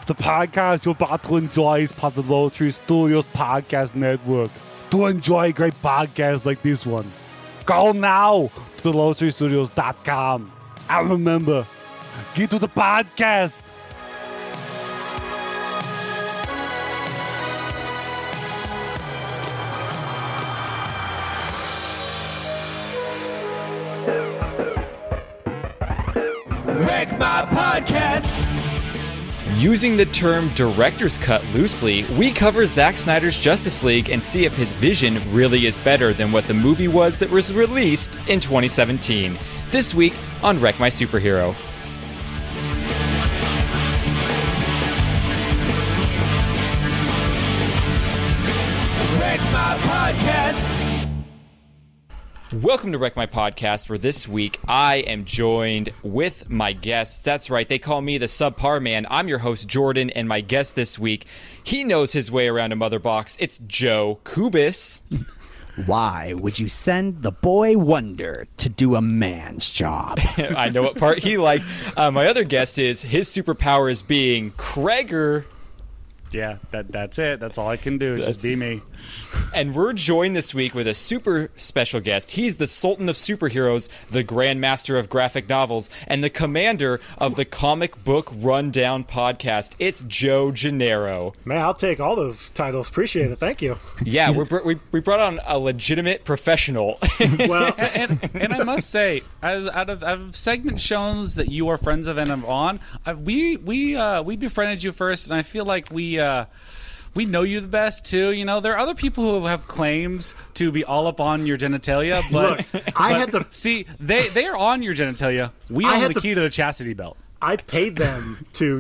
The podcast you're about to enjoy is part of the LOWTREE Studios podcast network. To enjoy great podcasts like this one, go now to the LOWTREEstudios.com. And remember, get to the podcast. Wreck My Podcast! Using the term director's cut loosely, we cover Zack Snyder's Justice League and see if his vision really is better than what the movie was that was released in 2017. This week on Wreck My Superhero. Wreck My Podcast! Welcome to Wreck My Podcast, where this week I am joined with my guests. That's right, they call me the subpar man. I'm your host, Jordan, and my guest this week, he knows his way around a mother box. It's Joe Kubis. Why would you send the boy Wonder to do a man's job? I know what part he liked. My other guest is, his superpower is being Kreger. Yeah, that's it. That's all I can do. Just be me. And we're joined this week with a super special guest. He's the Sultan of Superheroes, the Grandmaster of Graphic Novels, and the commander of the Comic Book Rundown podcast. It's Joe Janero. Man, I'll take all those titles. Appreciate it. Thank you. Yeah, we brought on a legitimate professional. Well, and I must say, as out of segment shows that you are friends of and I'm on, we befriended you first, and I feel like we know you the best too. You know, there are other people who have claims to be all up on your genitalia, but I had to see they are on your genitalia. We own the key to the chastity belt. I paid them to,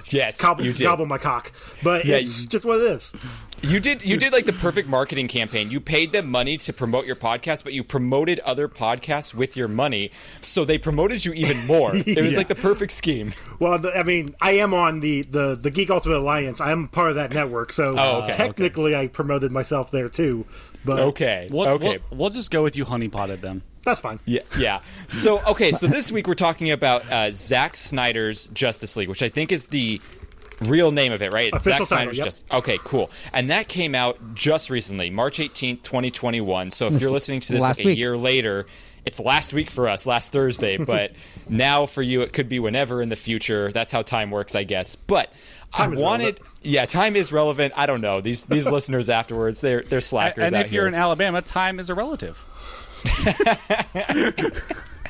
Yes, you did. gobble my cock, but Yeah, it's just what it is. You did like the perfect marketing campaign. You paid them money to promote your podcast, but you promoted other podcasts with your money, so they promoted you even more. It was like the perfect scheme. Well, I am on the Geek Ultimate Alliance. I am part of that network, so technically I promoted myself there too. But We'll just go with you honeypotted them. That's fine. Yeah. So this week we're talking about Zack Snyder's Justice League, which I think is the real name of it, right? It's official Zack title, Snyder's yep. Justice. Okay, cool. And that came out just recently, March 18th, 2021. So if you're listening to this like a year later, it's last week for us, last Thursday. But now for you, it could be whenever in the future. That's how time works, I guess. But time is relevant. I don't know. These listeners afterwards, they're slackers and out if you're here. in Alabama, time is a relative.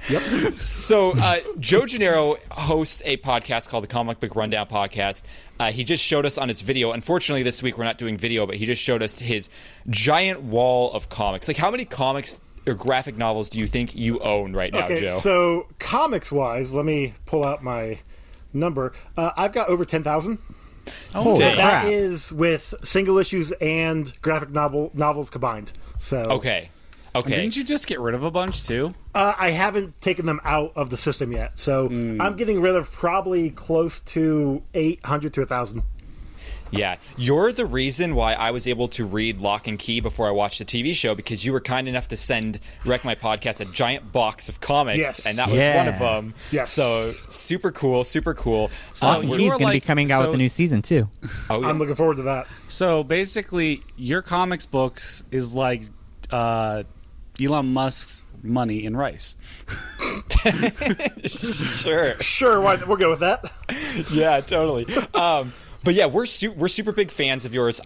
Yep. So Joe Janero hosts a podcast called the Comic Book Rundown Podcast. He just showed us on his video. Unfortunately, this week we're not doing video, but he just showed us his giant wall of comics. Like, how many comics or graphic novels do you think you own right now, Okay, Joe? so comics-wise, let me pull out my number. I've got over 10,000. Oh, dang. That is with single issues and graphic novels combined. So Okay. Didn't you just get rid of a bunch too? I haven't taken them out of the system yet, so I'm getting rid of probably close to 800 to 1,000. Yeah, you're the reason why I was able to read Lock and Key before I watched the TV show, because you were kind enough to send Wreck My Podcast a giant box of comics, Yes. and that was one of them. Yes. So super cool. So he's going to be coming out with a new season too. Oh, yeah. I'm looking forward to that. So basically, your comics books is like Elon Musk's money in rice. Sure, we'll go with that. Yeah, totally. But yeah, we're super big fans of yours.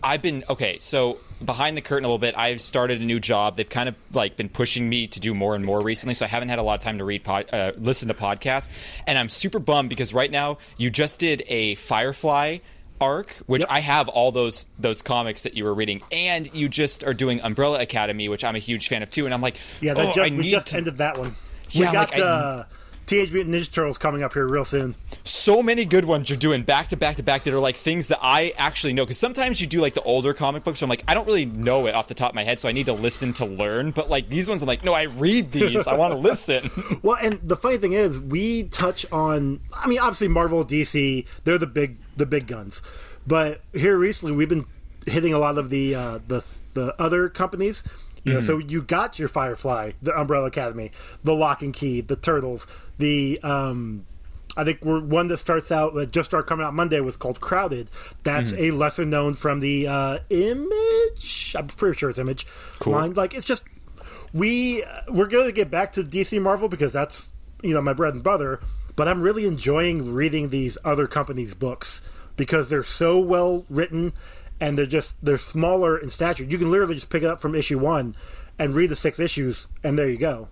So behind the curtain a little bit, I've started a new job. They've kind of like been pushing me to do more and more recently, so I haven't had a lot of time to listen to podcasts. And I'm super bummed because right now you just did a Firefly arc, which I have all those comics that you were reading, and you just are doing Umbrella Academy, which I'm a huge fan of too. And I'm like, we just ended that one. Yeah, we got Teenage Mutant Ninja Turtles coming up here real soon. So many good ones you're doing back to back to back that are like things that I actually know. Because sometimes you do like the older comic books, so I'm like, I don't really know it off the top of my head, so I need to listen to learn. But like these ones, I'm like, no, I read these. I want to listen. Well, and the funny thing is, we touch on. I mean, obviously Marvel, DC, they're the big guns. But here recently, we've been hitting a lot of the other companies. You know, so you got your Firefly, the Umbrella Academy, the Lock and Key, the Turtles, the I think one that starts out that just started coming out Monday was called Crowded. That's a lesser known from the Image. I'm pretty sure it's Image. Cool. Line. Like it's just we're going to get back to DC Marvel because that's my bread and butter. But I'm really enjoying reading these other companies' books because they're so well written and they're smaller in stature. You can literally just pick it up from issue 1 and read the 6 issues, and there you go.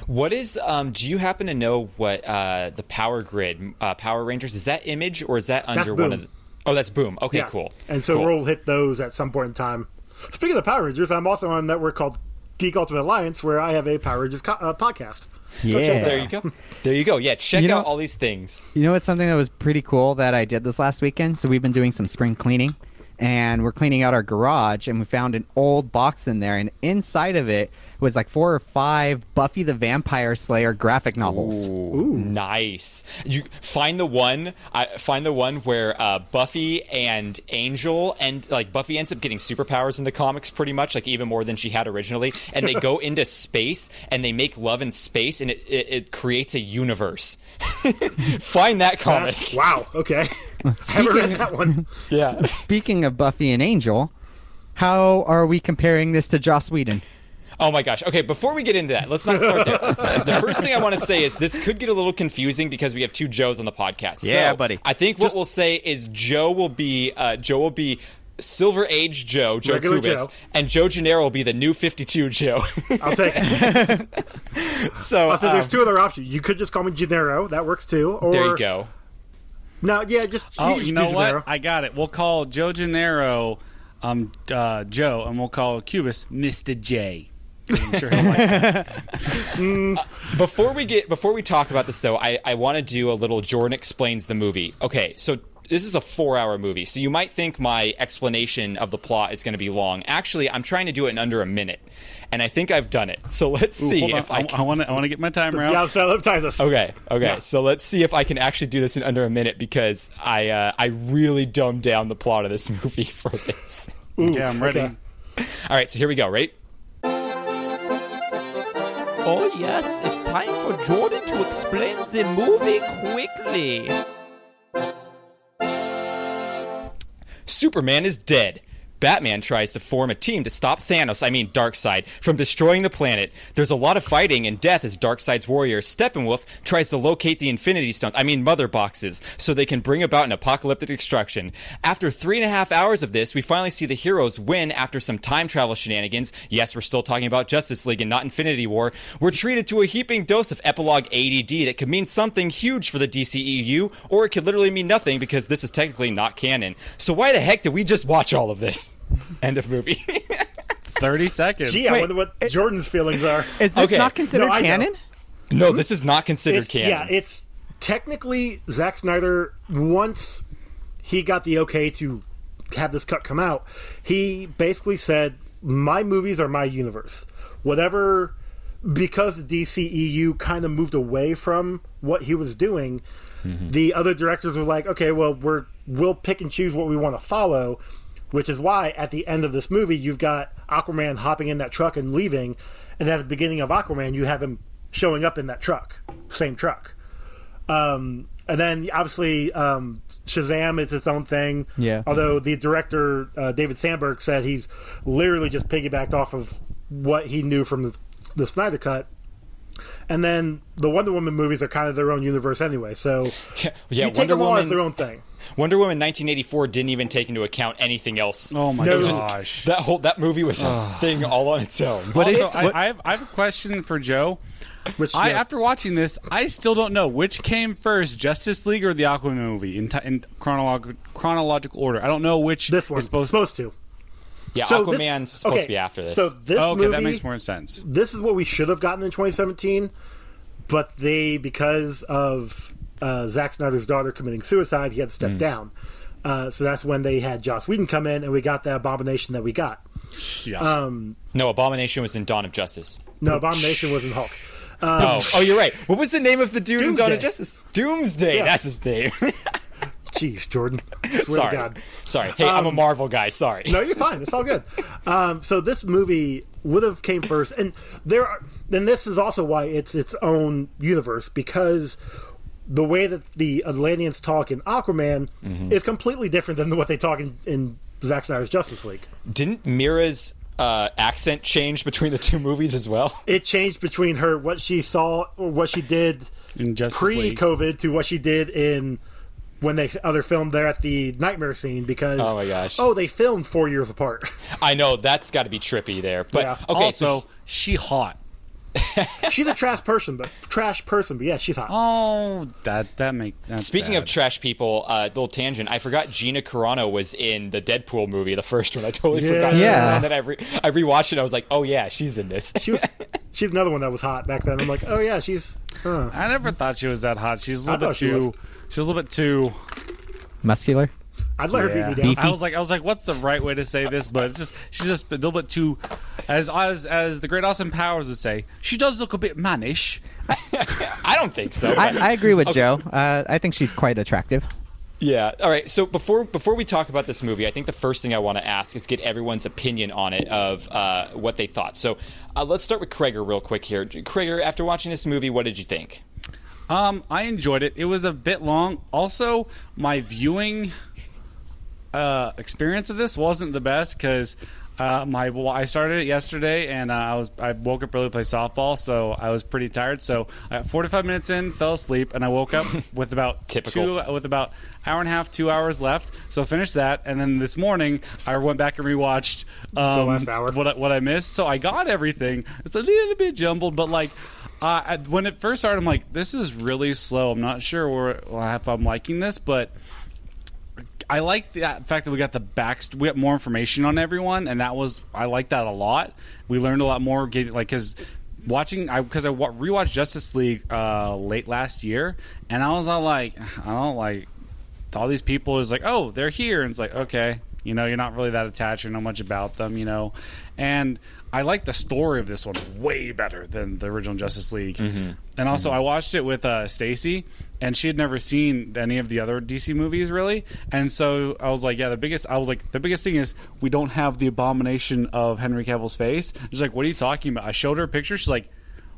What is? Do you happen to know what the Power Grid Power Rangers is? That Image or is that under one of? Oh, that's Boom. Okay, yeah. Cool. And so cool. we'll hit those at some point in time. Speaking of Power Rangers, I'm also on a network called Geek Ultimate Alliance where I have a Power Rangers podcast. Yeah. There you go. There you go. Yeah, check out all these things. You know what's something that was pretty cool that I did this last weekend? So we've been doing some spring cleaning, and we're cleaning out our garage, and we found an old box in there, and inside of it was like 4 or 5 Buffy the Vampire Slayer graphic novels. Ooh, nice. You find the one where Buffy and Angel, and like Buffy ends up getting superpowers in the comics pretty much, like even more than she had originally, and they go into space and they make love in space, and it creates a universe. Find that comic. Wow. Okay. I haven't read that one. Yeah. Speaking of Buffy and Angel, how are we comparing this to Joss Whedon? Oh my gosh. Okay, before we get into that, let's not start there. The first thing I want to say is this could get a little confusing because we have 2 Joes on the podcast. Yeah, so buddy. I think what we'll say is Joe will be Silver Age Joe Regular Kubis, Joe. and Joe Janero will be the new 52 Joe. I'll take it. So there's 2 other options. You could just call me Janero. That works too. Or, there you go. No, yeah, just You know do what? Janero. I got it. We'll call Joe Janero Joe, and we'll call Cubis Mr. J. I'm sure he'll like that. Before we talk about this though, I want to do a little Jordan explains the movie. Okay, so this is a 4-hour movie, so you might think my explanation of the plot is going to be long. Actually, I'm trying to do it in under a minute, and I think I've done it. So let's see Hold on. if I want to get my timer out. Yeah, so let me time this. Okay. Yeah. So let's see if I can actually do this in under a minute because I really dumbed down the plot of this movie for this. Okay, I'm ready. Okay. All right, so here we go. Right? Oh yes, it's time for Jordan to explain the movie quickly. Superman is dead. Batman tries to form a team to stop Darkseid, from destroying the planet. There's a lot of fighting and death as Darkseid's warrior, Steppenwolf, tries to locate the Infinity Stones, Mother Boxes, so they can bring about an apocalyptic destruction. After 3.5 hours of this, we finally see the heroes win after some time travel shenanigans. Yes, we're still talking about Justice League and not Infinity War. We're treated to a heaping dose of epilogue ADD that could mean something huge for the DCEU, or it could literally mean nothing because this is technically not canon. So why the heck did we just watch all of this? End of movie. 30 seconds. Gee, I wonder what Jordan's feelings are. Is this Okay. not considered No, I know. canon? No, this is not considered canon. Yeah, it's technically Zack Snyder, once he got the okay to have this cut come out, he basically said, my movies are my universe. Whatever, because the DCEU kind of moved away from what he was doing, the other directors were like, okay, well, we'll pick and choose what we want to follow, which is why at the end of this movie, you've got Aquaman hopping in that truck and leaving, and at the beginning of Aquaman, you have him showing up in that truck, same truck. And then, obviously, Shazam is its own thing. Yeah. Although the director, David Sandberg, said he's literally just piggybacked off of what he knew from the Snyder Cut. And then the Wonder Woman movies are kind of their own universe anyway. So Yeah, you take Wonder them all as Woman. their own thing. Wonder Woman 1984 didn't even take into account anything else. Oh my No. gosh. That movie was a thing all on its own. Also, I have a question for Joe. Which After watching this, I still don't know which came first, Justice League or the Aquaman movie in chronological order. I don't know which this one is supposed to. Yeah, So Aquaman's supposed to be after this. So this okay, movie, that makes more sense. this is what we should have gotten in 2017, but because of Zack Snyder's daughter committing suicide, he had to step down. So that's when they had Joss Whedon come in, and we got the Abomination that we got. Yeah. No, Abomination was in Dawn of Justice. No, Abomination was in Hulk. Oh, you're right. What was the name of the dude in Dawn of Doomsday. Justice? Doomsday. Yeah. That's his name. Jeez, Jordan. Swear Sorry. to God. Sorry. Hey, I'm a Marvel guy. Sorry. No, you're fine. It's all good. So this movie would have came first, and this is also why it's its own universe, because the way that the Atlanteans talk in Aquaman is completely different than what they talk in Zack Snyder's Justice League. Didn't Mira's accent change between the two movies as well? It changed between her, what she saw, or what she did In Justice League. pre-COVID to what she did in when they filmed there at the nightmare scene, because Oh my gosh. they filmed 4 years apart. I know, that's got to be trippy there. But Yeah. okay, Also, she hot. She's a trash person, but yeah, she's hot. Oh, that's speaking sad. of trash people, little tangent. I forgot Gina Carano was in the Deadpool movie, the first one. I totally forgot. She was in Yeah. it. And then I rewatched it. I was like, oh yeah, she's in this. She's another one that was hot back then. I'm like, oh yeah, she's. I never thought she was that hot. She's a I little bit thought she too. She was a little bit too. Muscular. I'd let her beat me down. I was like, what's the right way to say this? But she's just a little bit too, as the great Austin Powers would say, she does look a bit mannish. I don't think so. I agree with Joe. I think she's quite attractive. Yeah. All right. So before we talk about this movie, I think the first thing I want to ask is get everyone's opinion on it of what they thought. So let's start with Krager real quick here. Krager, after watching this movie, what did you think? I enjoyed it. It was a bit long. Also, my viewing experience of this wasn't the best because I started it yesterday and I woke up early to play softball, so I was pretty tired. So I got 45 minutes in, fell asleep, and I woke up with about hour and a half, 2 hours left. So finished that, and then this morning I went back and rewatched last hour. what I missed. So I got everything. It's a little bit jumbled, but like. When it first started, I'm like, this is really slow. I'm not sure if I'm liking this, but I like the fact that we got we got more information on everyone, and I like that a lot. We learned a lot more, because I rewatched Justice League late last year, and I was all like, I don't like all these people. Is like, oh, they're here, and it's like, okay, you're not really that attached or know much about them, and I like the story of this one way better than the original Justice League. Mm-hmm. And also, I watched it with Stacy, and she had never seen any of the other DC movies, really. And so I was like, the biggest thing is we don't have the abomination of Henry Cavill's face. She's like, what are you talking about? I showed her a picture. She's like,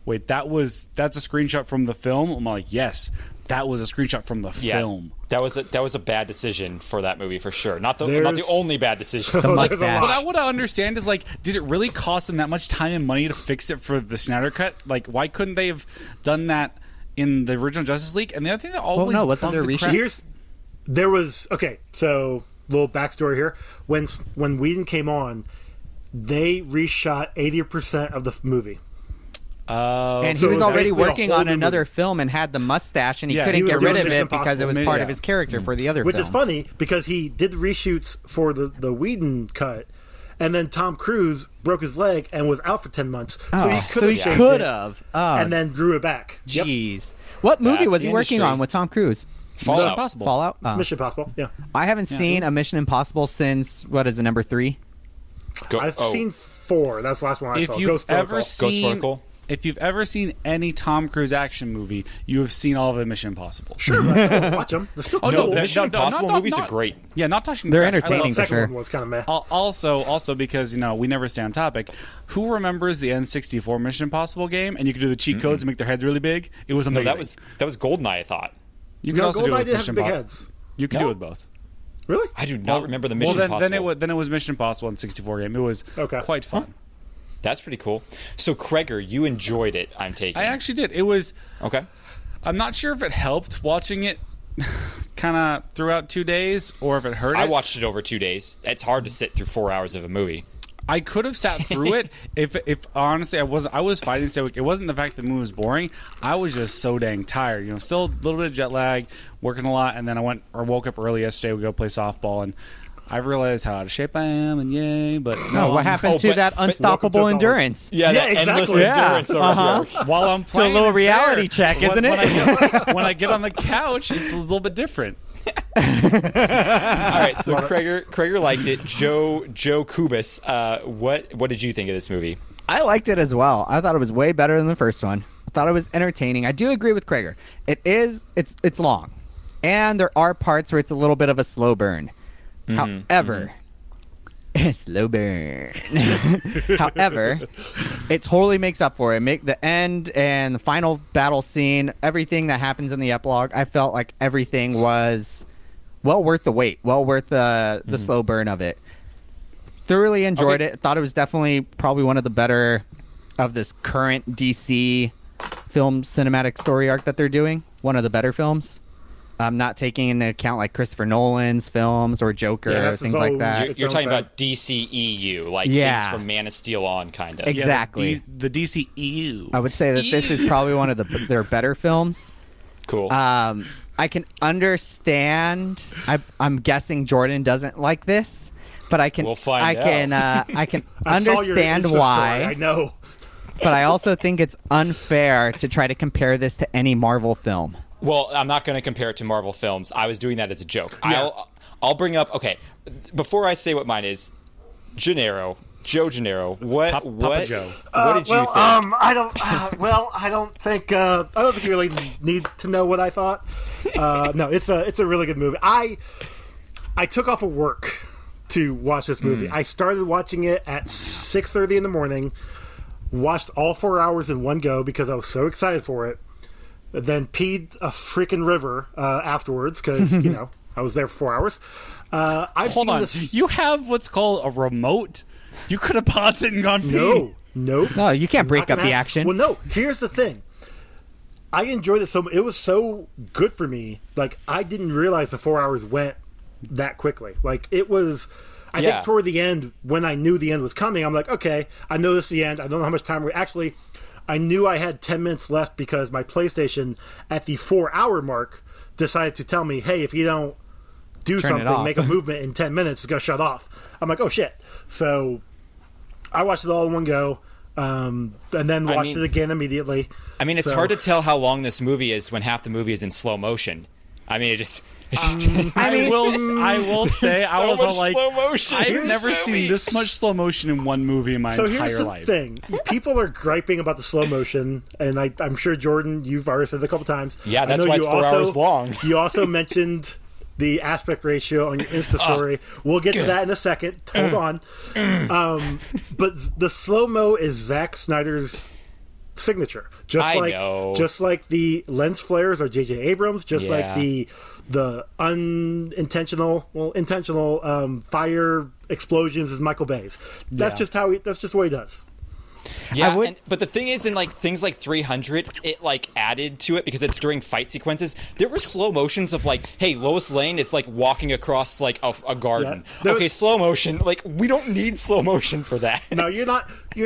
wait, that's a screenshot from the film? I'm like, yes, that was a screenshot from the film. That was a bad decision for that movie for sure. Not the only bad decision. The mustache. What I understand is, like, did it really cost them that much time and money to fix it for the Snyder cut? Like, why couldn't they have done that in the original Justice League? And the other thing that always wasn't there reshoots? There was so little backstory here. When Whedon came on, they reshot 80% of the movie. And he So was it was already basically a working whole on new another movie. film and had the mustache, and he Yeah, couldn't he was get doing rid of Mission it because it was Impossible. part Yeah. of his character for the other Which film. is funny because he did reshoots for the Whedon cut, and then Tom Cruise broke his leg and was out for 10 months. So he could have and then drew it back. Yep. Jeez. What movie That's was he the working industry. on with Tom Cruise? Fallout. Mission Impossible. Fallout? Oh. Mission Impossible. Yeah, I haven't seen a Mission Impossible since, what is it, number 3? I've seen 4. That's the last one I saw. If you've Ghost ever Protocol. seen, Protocol? if you've ever seen any Tom Cruise action movie, you have seen all of the Mission Impossible. Sure, but I don't watch them. They're still cool. No, no, Mission Impossible movies are great. Yeah, not touching. They're trash. I entertaining. love- The for second sure. one was kind of meh. Also because we never stay on topic. Who remembers the N64 Mission Impossible game? And you could do the cheat codes and make their heads really big. It was No, amazing. that was GoldenEye, I thought. You could No, also do it GoldenEye with did have Mission big Impossible. heads. You could No. do it with both. Really? I do not remember the Mission Impossible. Then it was Mission Impossible in 64 game. It was quite fun. That's pretty cool. So, Krager, you enjoyed it, I'm taking. I actually did. It was. Okay. I'm not sure if it helped watching it kind of throughout 2 days or if it hurt I it. watched it over 2 days. It's hard to sit through 4 hours of a movie. I could have sat through it if honestly I was fighting so it wasn't the fact the movie was boring. I was just so dang tired. Still a little bit of jet lag, working a lot, and then I woke up early yesterday. We go play softball, and I realized how out of shape I am, and yay! But no, What happened to but- that but- unstoppable welcome to endurance? Yeah, that exactly. endless Yeah. endurance over here. while I'm playing, little it's reality there. check, isn't When it? when I get on the couch, it's a little bit different. All right, so Krager liked it. Joe Kubis, what did you think of this movie? I liked it as well. I thought it was way better than the first one. I thought it was entertaining. I do agree with Krager. It's long, and there are parts where it's a little bit of a slow burn. However, Slow burn. However, it totally makes up for it. Make the end and the final battle scene, everything that happens in the epilogue, I felt like everything was well worth the wait, well worth the slow burn of it. Thoroughly enjoyed it. Thought it was definitely probably one of the better of this current DC film cinematic story arc that they're doing. One of the better films. Not taking into account like Christopher Nolan's films or Joker, things like that. You're talking about DCEU, like things from Man of Steel on, kind of. Exactly. Yeah, the DCEU. I would say that this is probably one of their better films. Cool. I can understand. I'm guessing Jordan doesn't like this, but I can. We'll find I can understand why. I know. But I also think it's unfair to try to compare this to any Marvel film. Well, I'm not going to compare it to Marvel films. I was doing that as a joke. Yeah. I'll bring up. Okay, before I say what mine is, Joe Janero. Papa Joe. What did you think? I don't think you really need to know what I thought. No, it's a really good movie. I took off of work to watch this movie. I started watching it at 6:30 in the morning. Watched all 4 hours in one go because I was so excited for it. Then peed a freaking river afterwards because I was there for 4 hours. Hold on, you have what's called a remote. You could have paused it and gone pee. No, you can't break up the action. Well, no. Here's the thing. I enjoyed it so much. It was so good for me. Like I didn't realize the 4 hours went that quickly. Like it was. I think toward the end, when I knew the end was coming, I'm like, okay, I know this is the end. I don't know how much time actually. I knew I had 10 minutes left because my PlayStation at the 4 hour mark decided to tell me, hey, if you don't do something, make a movement in 10 minutes, it's going to shut off. I'm like, oh, shit. So I watched it all in one go and then watched it again immediately. I mean, it's hard to tell how long this movie is when half the movie is in slow motion. I mean, I will say, I was all like, slow motion. I've never seen this much slow motion in one movie in my entire life. So here's the thing. People are griping about the slow motion, and I'm sure, Jordan, you've already said it a couple times. Yeah, that's why it's 4 hours long. You also mentioned the aspect ratio on your Insta story. We'll get to that in a second. Hold on. But the slow-mo is Zack Snyder's signature. Just like the lens flares are J.J. Abrams, like the intentional fire explosions is Michael Bay's. That's just what he does. Yeah, but the thing is, in like things like 300, it like added to it because it's during fight sequences. There were slow motions of like, hey, Lois Lane is like walking across like a garden. Yeah, okay, slow motion. Like we don't need slow motion for that. No, you're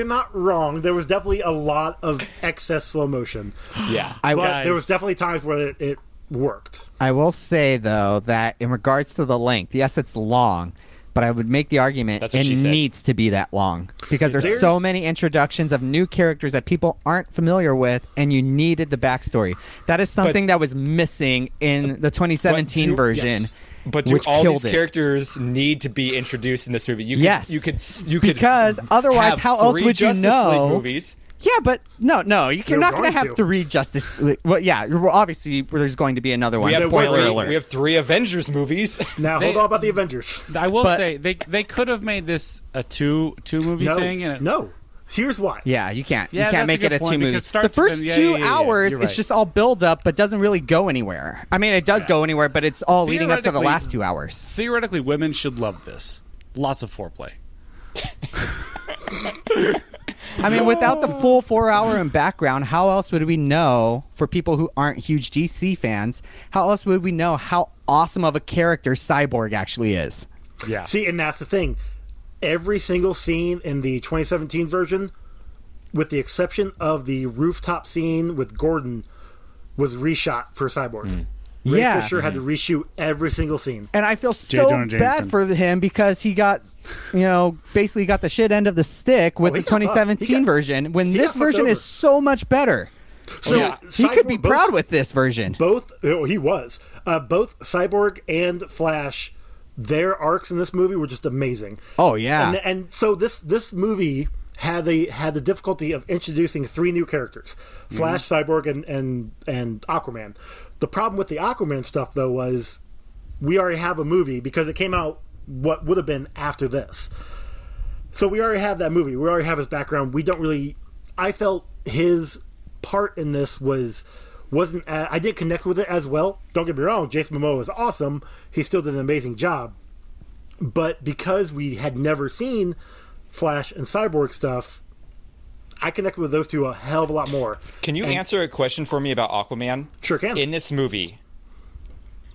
not wrong. There was definitely a lot of excess slow motion. Yeah, but there was definitely times where it worked. I will say though that in regards to the length, yes, it's long. But I would make the argument it needs to be that long because there's so many introductions of new characters that people aren't familiar with, and you needed the backstory. That is something that was missing in the 2017 version. Yes. But do all these characters need to be introduced in this movie? You could because otherwise, how else would you know? Movies. Yeah, but no, you're not going to have 3 Justice League. Well, yeah, obviously there's going to be another one. Spoiler alert. We have 3 Avengers movies. Now, hold on about the Avengers. I will say, they could have made this a two movie thing. No. Here's why. Yeah, you can't. Yeah, you can't make it a 2 movie. The first 2 hours, it's just all build up, but doesn't really go anywhere. I mean, it does go anywhere, but it's all leading up to the last 2 hours. Theoretically, women should love this. Lots of foreplay. I mean, without the full 4 hour in background, how else would we know, for people who aren't huge DC fans, how else would we know how awesome of a character Cyborg actually is? Yeah. See, and that's the thing. Every single scene in the 2017 version, with the exception of the rooftop scene with Gordon, was reshot for Cyborg. Ray Fisher had to reshoot every single scene. And I feel so bad for him because he got, basically got the shit end of the stick with the 2017 version when this version is so much better. So he could be proud with this version. He was. Both Cyborg and Flash, their arcs in this movie were just amazing. Oh, yeah. And so this movie had the difficulty of introducing 3 new characters. Flash, Cyborg, and Aquaman. The problem with the Aquaman stuff, though, was we already have a movie because it came out what would have been after this. So we already have that movie. We already have his background. We don't really. I felt his part in this wasn't. I didn't connect with it as well. Don't get me wrong. Jason Momoa is awesome. He still did an amazing job. But because we had never seen Flash and Cyborg stuff, I connected with those two a hell of a lot more. Can you answer a question for me about Aquaman? Sure can. In this movie,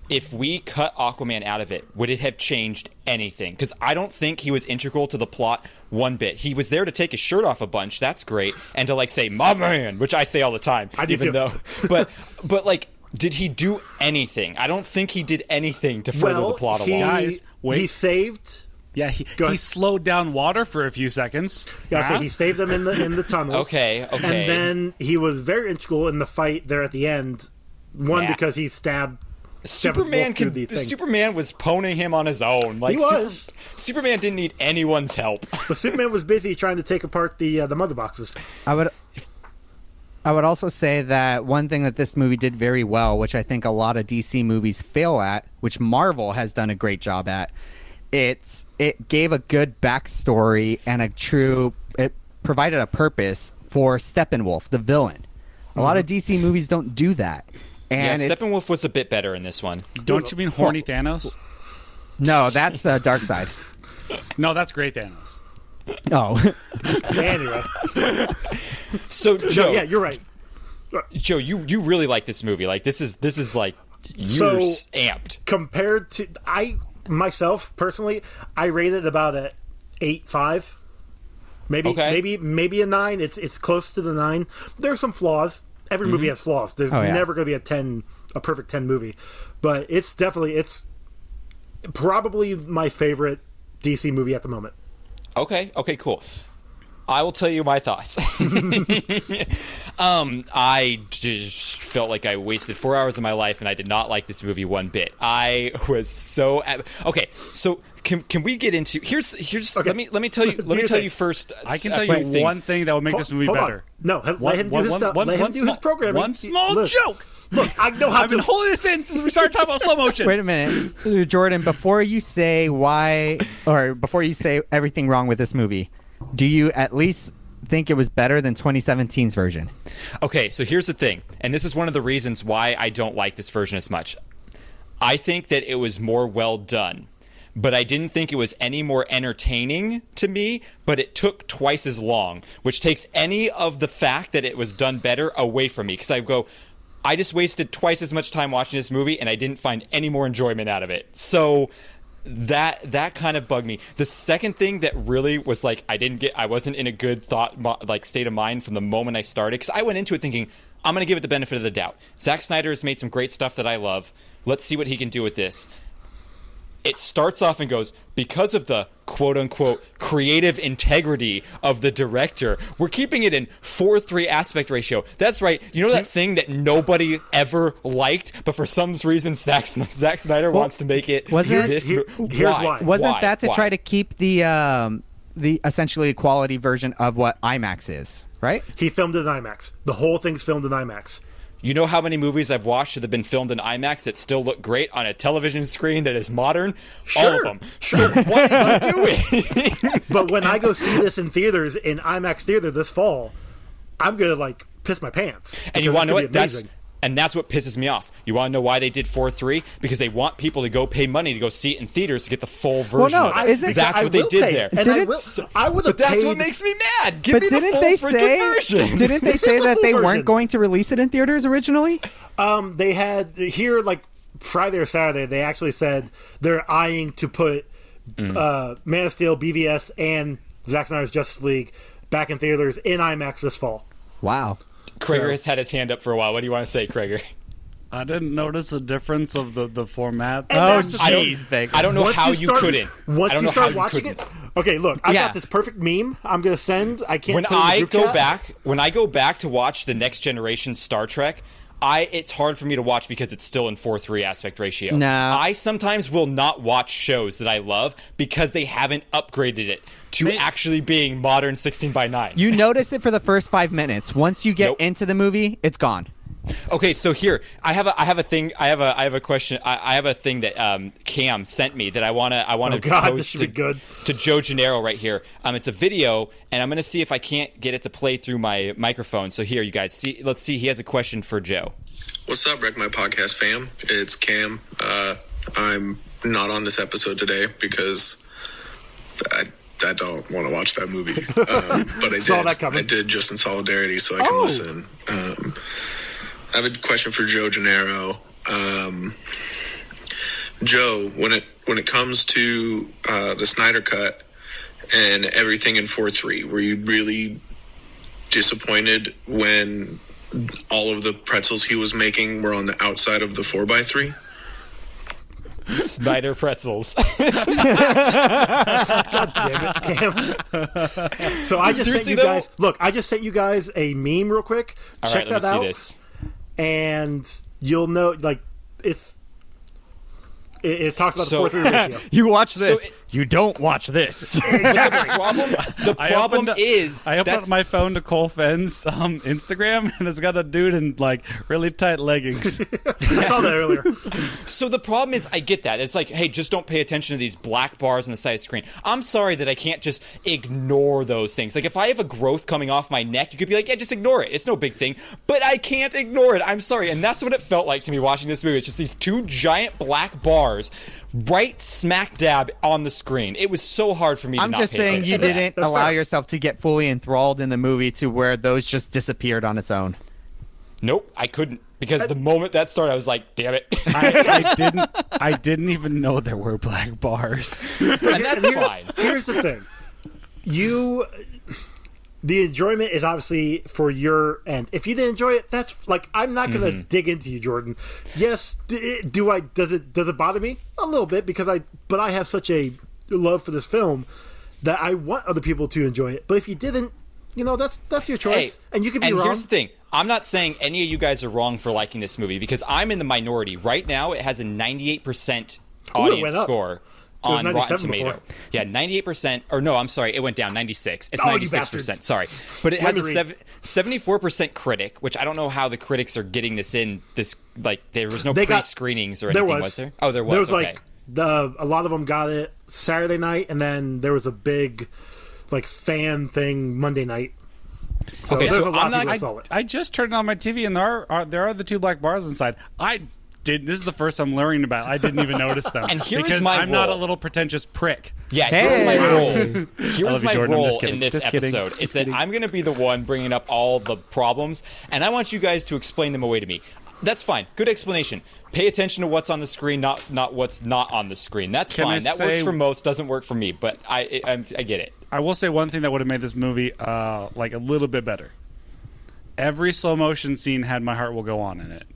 if we cut Aquaman out of it, would it have changed anything? Because I don't think he was integral to the plot one bit. He was there to take his shirt off a bunch. That's great. And to, like, say, my man, which I say all the time. I do even too. But, like, did he do anything? I don't think he did anything to further the plot along. Guys, wait. He saved... Yeah, he slowed down water for a few seconds. Yeah, so he saved them in the tunnels. Okay. And then he was very integral in the fight there at the end. One, because he stabbed Superman was pwning him on his own. Like, he was. Superman didn't need anyone's help. But Superman was busy trying to take apart the mother boxes. I would also say that one thing that this movie did very well, which I think a lot of DC movies fail at, which Marvel has done a great job at, it gave a good backstory and it provided a purpose for Steppenwolf, the villain. A lot of DC movies don't do that. And Steppenwolf was a bit better in this one. Don't you mean horny Thanos? No, that's Darkseid. No, that's great Thanos. Oh. Anyway. So, Joe. Yeah, you're right. Joe, you really like this movie. Like, this is like, you're amped. Compared to... Myself, personally, I rate it about a 8.5. Maybe a 9. It's close to the 9. There are some flaws. Every movie has flaws. There's never going to be a perfect 10 movie. But it's probably my favorite DC movie at the moment. Okay, cool. I will tell you my thoughts. I just felt like I wasted 4 hours of my life, and I did not like this movie one bit. I was so okay. So can we get into here's okay. let me tell you first. I can tell you one thing that will make this movie better. No, let him do his stuff. Let him do his programming. One small joke. Look, I know how I've been holding this in since we started talking about slow motion. Wait a minute, Jordan. Before you say everything wrong with this movie, do you at least think it was better than 2017's version? Okay, so here's the thing, and this is one of the reasons why I don't like this version as much. I think that it was more well done, but I didn't think it was any more entertaining to me, but it took twice as long, which takes any of the fact that it was done better away from me, because I just wasted twice as much time watching this movie, and I didn't find any more enjoyment out of it. So that kind of bugged me. The second thing that really was like I wasn't in a good state of mind from the moment I started, because I went into it thinking I'm going to give it the benefit of the doubt. Zack Snyder has made some great stuff that I love. Let's see what he can do with this. It starts off and goes, because of the quote-unquote creative integrity of the director, we're keeping it in 4:3 aspect ratio. That's right. You know that thing that nobody ever liked, but for some reason Zack Snyder wants to make it this. Here's why. Wasn't that to try to keep the essentially quality version of what IMAX is, right? He filmed it in IMAX. The whole thing's filmed in IMAX. You know how many movies I've watched that have been filmed in IMAX that still look great on a television screen that is modern? Sure. All of them. So what is he doing? But when I go see this in theaters, in IMAX theater this fall, I'm going to, piss my pants. And you want to know what? That's what pisses me off. You want to know why they did 4:3? Because they want people to go pay money to go see it in theaters to get the full version. Well, no, that's what they did there. And I would have But that's paid. what makes me mad. Give me the full freaking version. Didn't they say that they weren't going to release it in theaters originally? They had here Friday or Saturday. They actually said they're eyeing to put Man of Steel, BVS, and Zack Snyder's Justice League back in theaters in IMAX this fall. Wow. Krager has had his hand up for a while. What do you want to say, Krager? I didn't notice the difference of the format. Jeez, Vega. I don't know how you couldn't. Once you start watching it. Okay, look, I got this perfect meme. I'm going to send. I can't. When I go back to watch the Next Generation Star Trek, it's hard for me to watch because it's still in 4:3 aspect ratio. No. I sometimes will not watch shows that I love because they haven't upgraded it to actually being modern 16:9. You notice it for the first 5 minutes. Once you get into the movie, it's gone. Okay, so here I have a thing. I have a question. I have a thing that Cam sent me that I wanna post be good. to Joe Janero right here. It's a video, and I'm gonna see if I can't get it to play through my microphone. So here, you guys see. Let's see. He has a question for Joe. What's up, Wreck My Podcast fam? It's Cam. I'm not on this episode today because I don't want to watch that movie, but I Saw did. that coming. I did just in solidarity, so I can listen. I have a question for Joe Janero. Joe, when it comes to the Snyder Cut and everything in 4:3, were you really disappointed when all of the pretzels he was making were on the outside of the 4x3? Snyder pretzels. God damn it, Cam. So I just sent you guys. Look, I just sent you guys a meme real quick. All Check right, let that me out, see this. and you'll know. Like it talks about the 4:3 ratio. You watch this. So you don't watch this. The problem is I opened up my phone to Cole Phen's Instagram, and it's got a dude in like really tight leggings. I saw that earlier. So the problem is, I get that. It's like, hey, just don't pay attention to these black bars on the side of the screen. I'm sorry that I can't just ignore those things. Like, if I have a growth coming off my neck, you could be like, yeah, just ignore it. It's no big thing. But I can't ignore it. I'm sorry. And that's what it felt like to me watching this movie. It's just these two giant black bars right smack dab on the screen. It was so hard for me to I'm not just pay saying attention you to that. didn't That's allow fair. yourself to get fully enthralled in the movie to where those just disappeared on its own. Nope, I couldn't. Because the moment that started, I was like, damn it. I didn't even know there were black bars. And that's fine. Here's the thing. The enjoyment is obviously for your end. If you didn't enjoy it, that's like, I'm not going to dig into you, Jordan. Yes, does it bother me a little bit because I have such a love for this film that I want other people to enjoy it. But if you didn't, that's your choice, Hey, and you can be and wrong. here's the thing. I'm not saying any of you guys are wrong for liking this movie because I'm in the minority. Right now, it has a 98% audience went up. score was on Rotten 97 Tomato. before. Yeah, 98%. Or no, I'm sorry. It went down 96. It's Oh, you 96%. bastard. Sorry. But it has a Let me 74% critic, which I don't know how the critics are getting this in. There was no They got- pre-screenings or there anything, was. was there? Oh, there was. There was okay. a lot of them got it Saturday night, and then there was a big fan thing Monday night. So Okay, there's so a lot I'm of people not- that saw it. I just turned on my TV, and there are the two black bars inside. This is the first I'm learning about. I didn't even notice them. And here's because my I'm not a role. little pretentious prick. Yeah, here's my Hey. role. I Here's love you, my Jordan. I'm role just kidding. in this Just kidding. episode. Is that I'm going to be the one bringing up all the problems, and I want you guys to explain them away to me. That's fine. Good explanation. Pay attention to what's on the screen, not what's not on the screen. That's Can I fine. That works say- for most. Doesn't work for me, but I get it. I will say one thing that would have made this movie a little bit better. Every slow motion scene had "My Heart Will Go On" in it.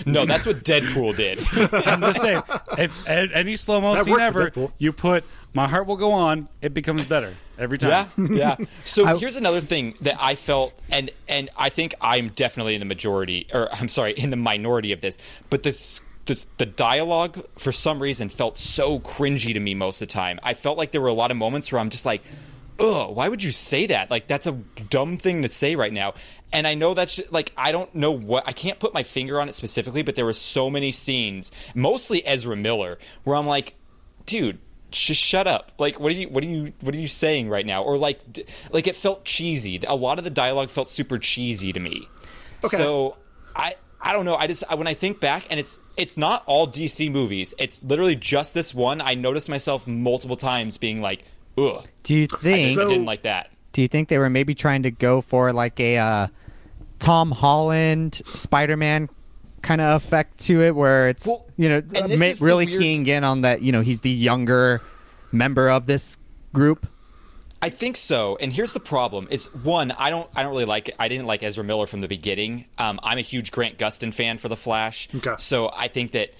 No, that's what Deadpool did. I'm just saying, if any slow mo That scene worked for ever, Deadpool. you put "My Heart Will Go On," it becomes better every time. Yeah. So here's another thing that I felt, and I think I'm definitely in the majority, or I'm sorry, in the minority of this. But the dialogue, for some reason, felt so cringy to me most of the time. I felt like there were a lot of moments where I'm just like, ugh, why would you say that? Like, that's a dumb thing to say right now. And I know that's I don't know what, I can't put my finger on it specifically, but there were so many scenes, mostly Ezra Miller, where I'm like, dude, just shut up. Like, what are you saying right now? Or like it felt cheesy. A lot of the dialogue felt super cheesy to me. Okay. So I don't know. When I think back, and it's not all DC movies. It's literally just this one. I noticed myself multiple times being like, ugh. Do you I think? didn't like that. Do you think they were maybe trying to go for like a Tom Holland Spider-Man kind of effect to it, where it's Well, and this is the really weird- keying in on that? He's the younger member of this group. I think so. And here's the problem: is one, I don't really like it. I didn't like Ezra Miller from the beginning. I'm a huge Grant Gustin fan for The Flash. Okay. So I think that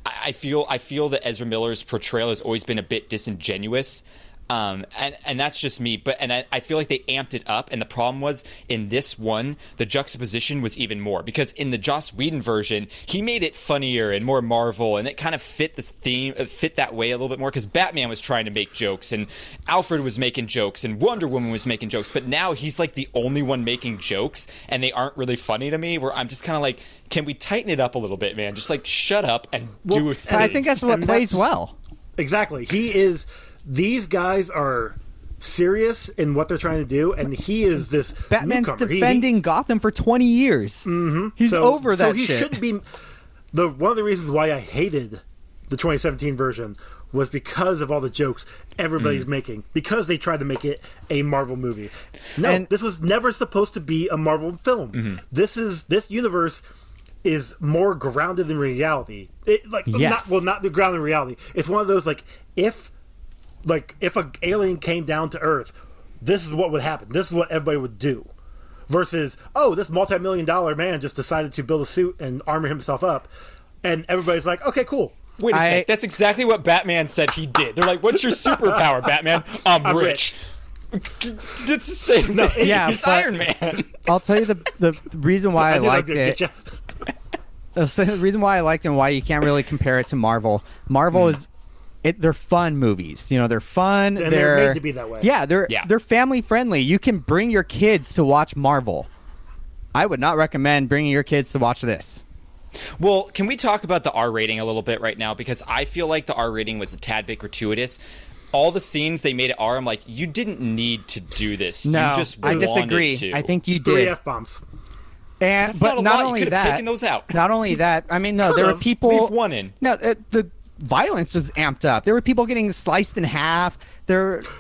I feel that Ezra Miller's portrayal has always been a bit disingenuous. And that's just me. But I feel like they amped it up. And the problem was in this one, the juxtaposition was even more, because in the Joss Whedon version, he made it funnier and more Marvel, and it kind of fit this theme, fit that way a little bit more, because Batman was trying to make jokes and Alfred was making jokes and Wonder Woman was making jokes. But now he's like the only one making jokes, and they aren't really funny to me, where I'm just kind of like, can we tighten it up a little bit, man? Just like shut up and do things. I think that's what plays well. Exactly. These guys are serious in what they're trying to do, and he is this Batman's newcomer. defending Gotham for 20 years. Mm-hmm. He's over that shit. So he shouldn't be... One of the reasons why I hated the 2017 version was because of all the jokes everybody's making, because they tried to make it a Marvel movie. No, this was never supposed to be a Marvel film. This universe is more grounded in reality. Not grounded in reality. It's one of those, if an alien came down to Earth, this is what would happen. This is what everybody would do. Versus, this multi-million-dollar man just decided to build a suit and armor himself up, and everybody's like, okay, cool. Wait a sec. That's exactly what Batman said he did. They're like, what's your superpower, Batman? I'm rich. It's the same thing. Yeah, it's Iron Man. I'll tell you the reason why I liked it. The reason why I liked it and why you can't really compare it to Marvel. Marvel is... they're fun movies. They're fun. And they're made to be that way. Yeah, they're family friendly. You can bring your kids to watch Marvel. I would not recommend bringing your kids to watch this. Well, can we talk about the R rating a little bit right now? Because I feel like the R rating was a tad bit gratuitous. All the scenes they made it R, I'm like, you didn't need to do this. No, you just I wanted disagree. to. I think you did. 3 F-bombs. And That's but not a not lot. only You could have that, taken those out. Not only that, I mean, no, there were people. Leave one in. No, the violence was amped up. There were people getting sliced in half.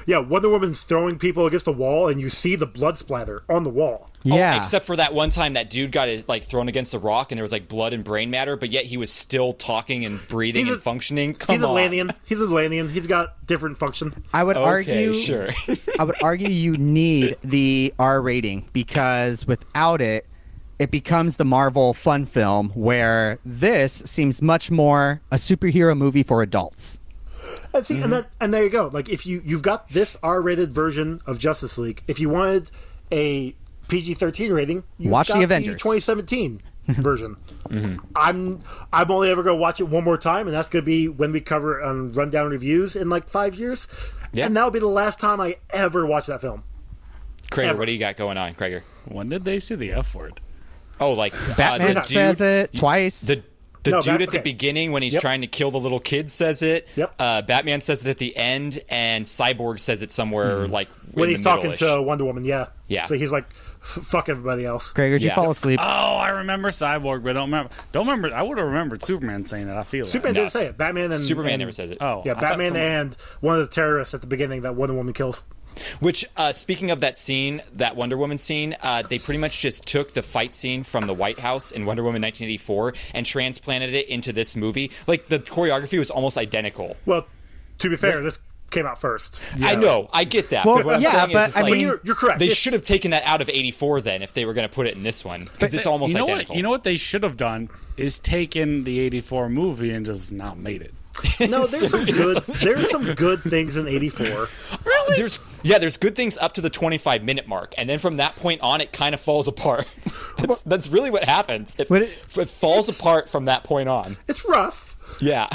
Yeah, Wonder Woman's throwing people against the wall, and you see the blood splatter on the wall. Yeah, except for that one time that dude got his thrown against the rock, and there was blood and brain matter, but yet he was still talking and breathing and functioning. He's Atlantean. He's Atlantean. He's got different function. I would argue. Sure. I would argue you need the R rating, because without it, it becomes the Marvel fun film, where this seems much more a superhero movie for adults. And see, and there you go. If you've got this R-rated version of Justice League, if you wanted a PG-13 rating, watch the Avengers 2017 version. I'm only ever going to watch it one more time, and that's going to be when we cover rundown reviews in 5 years. Yeah. And that'll be the last time I ever watch that film. Krager, what do you got going on, Krager? When did they say the F word? Oh, Batman says it twice. The dude at the beginning, when he's trying to kill the little kid, says it. Yep. Batman says it at the end, and Cyborg says it somewhere when he's talking to Wonder Woman. Yeah. So he's like, "Fuck everybody else." Gregor, did you fall asleep? Oh, I remember Cyborg, but don't remember. I would have remembered Superman saying it. I feel Superman didn't say it. Batman and Superman never says it. Oh, yeah, Batman and one of the terrorists at the beginning that Wonder Woman kills. Which, speaking of that scene, that Wonder Woman scene, they pretty much just took the fight scene from the White House in Wonder Woman 1984 and transplanted it into this movie. The choreography was almost identical. Well, to be fair, this came out first. Yeah. I know, I get that. Well, but what I'm saying is, I mean, you're correct. They should have taken that out of 84 then, if they were going to put it in this one, because it's almost identical. You know what they should have done is taken the 84 movie and just not made it. No, there's some good things in 84. Really? There's good things up to the 25-minute mark, and then from that point on, it kind of falls apart. That's really what happens. It falls apart from that point on. It's rough. Yeah.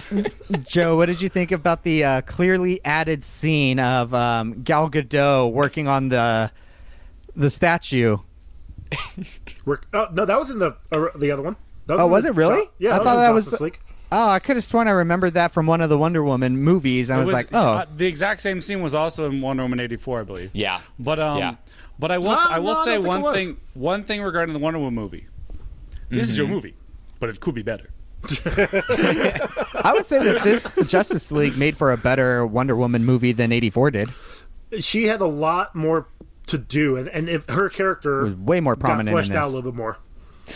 Joe, what did you think about the clearly added scene of Gal Gadot working on the statue? No, that was in the other one. Was it really? Yeah, I thought that was. League. Oh, I could have sworn I remembered that from one of the Wonder Woman movies. I was like, oh. The exact same scene was also in Wonder Woman 84, I believe. Yeah. But I will say one thing regarding the Wonder Woman movie. This is your movie, but it could be better. I would say that this Justice League made for a better Wonder Woman movie than 84 did. She had a lot more to do, and if her character was way more prominent got fleshed in this. out a little bit more.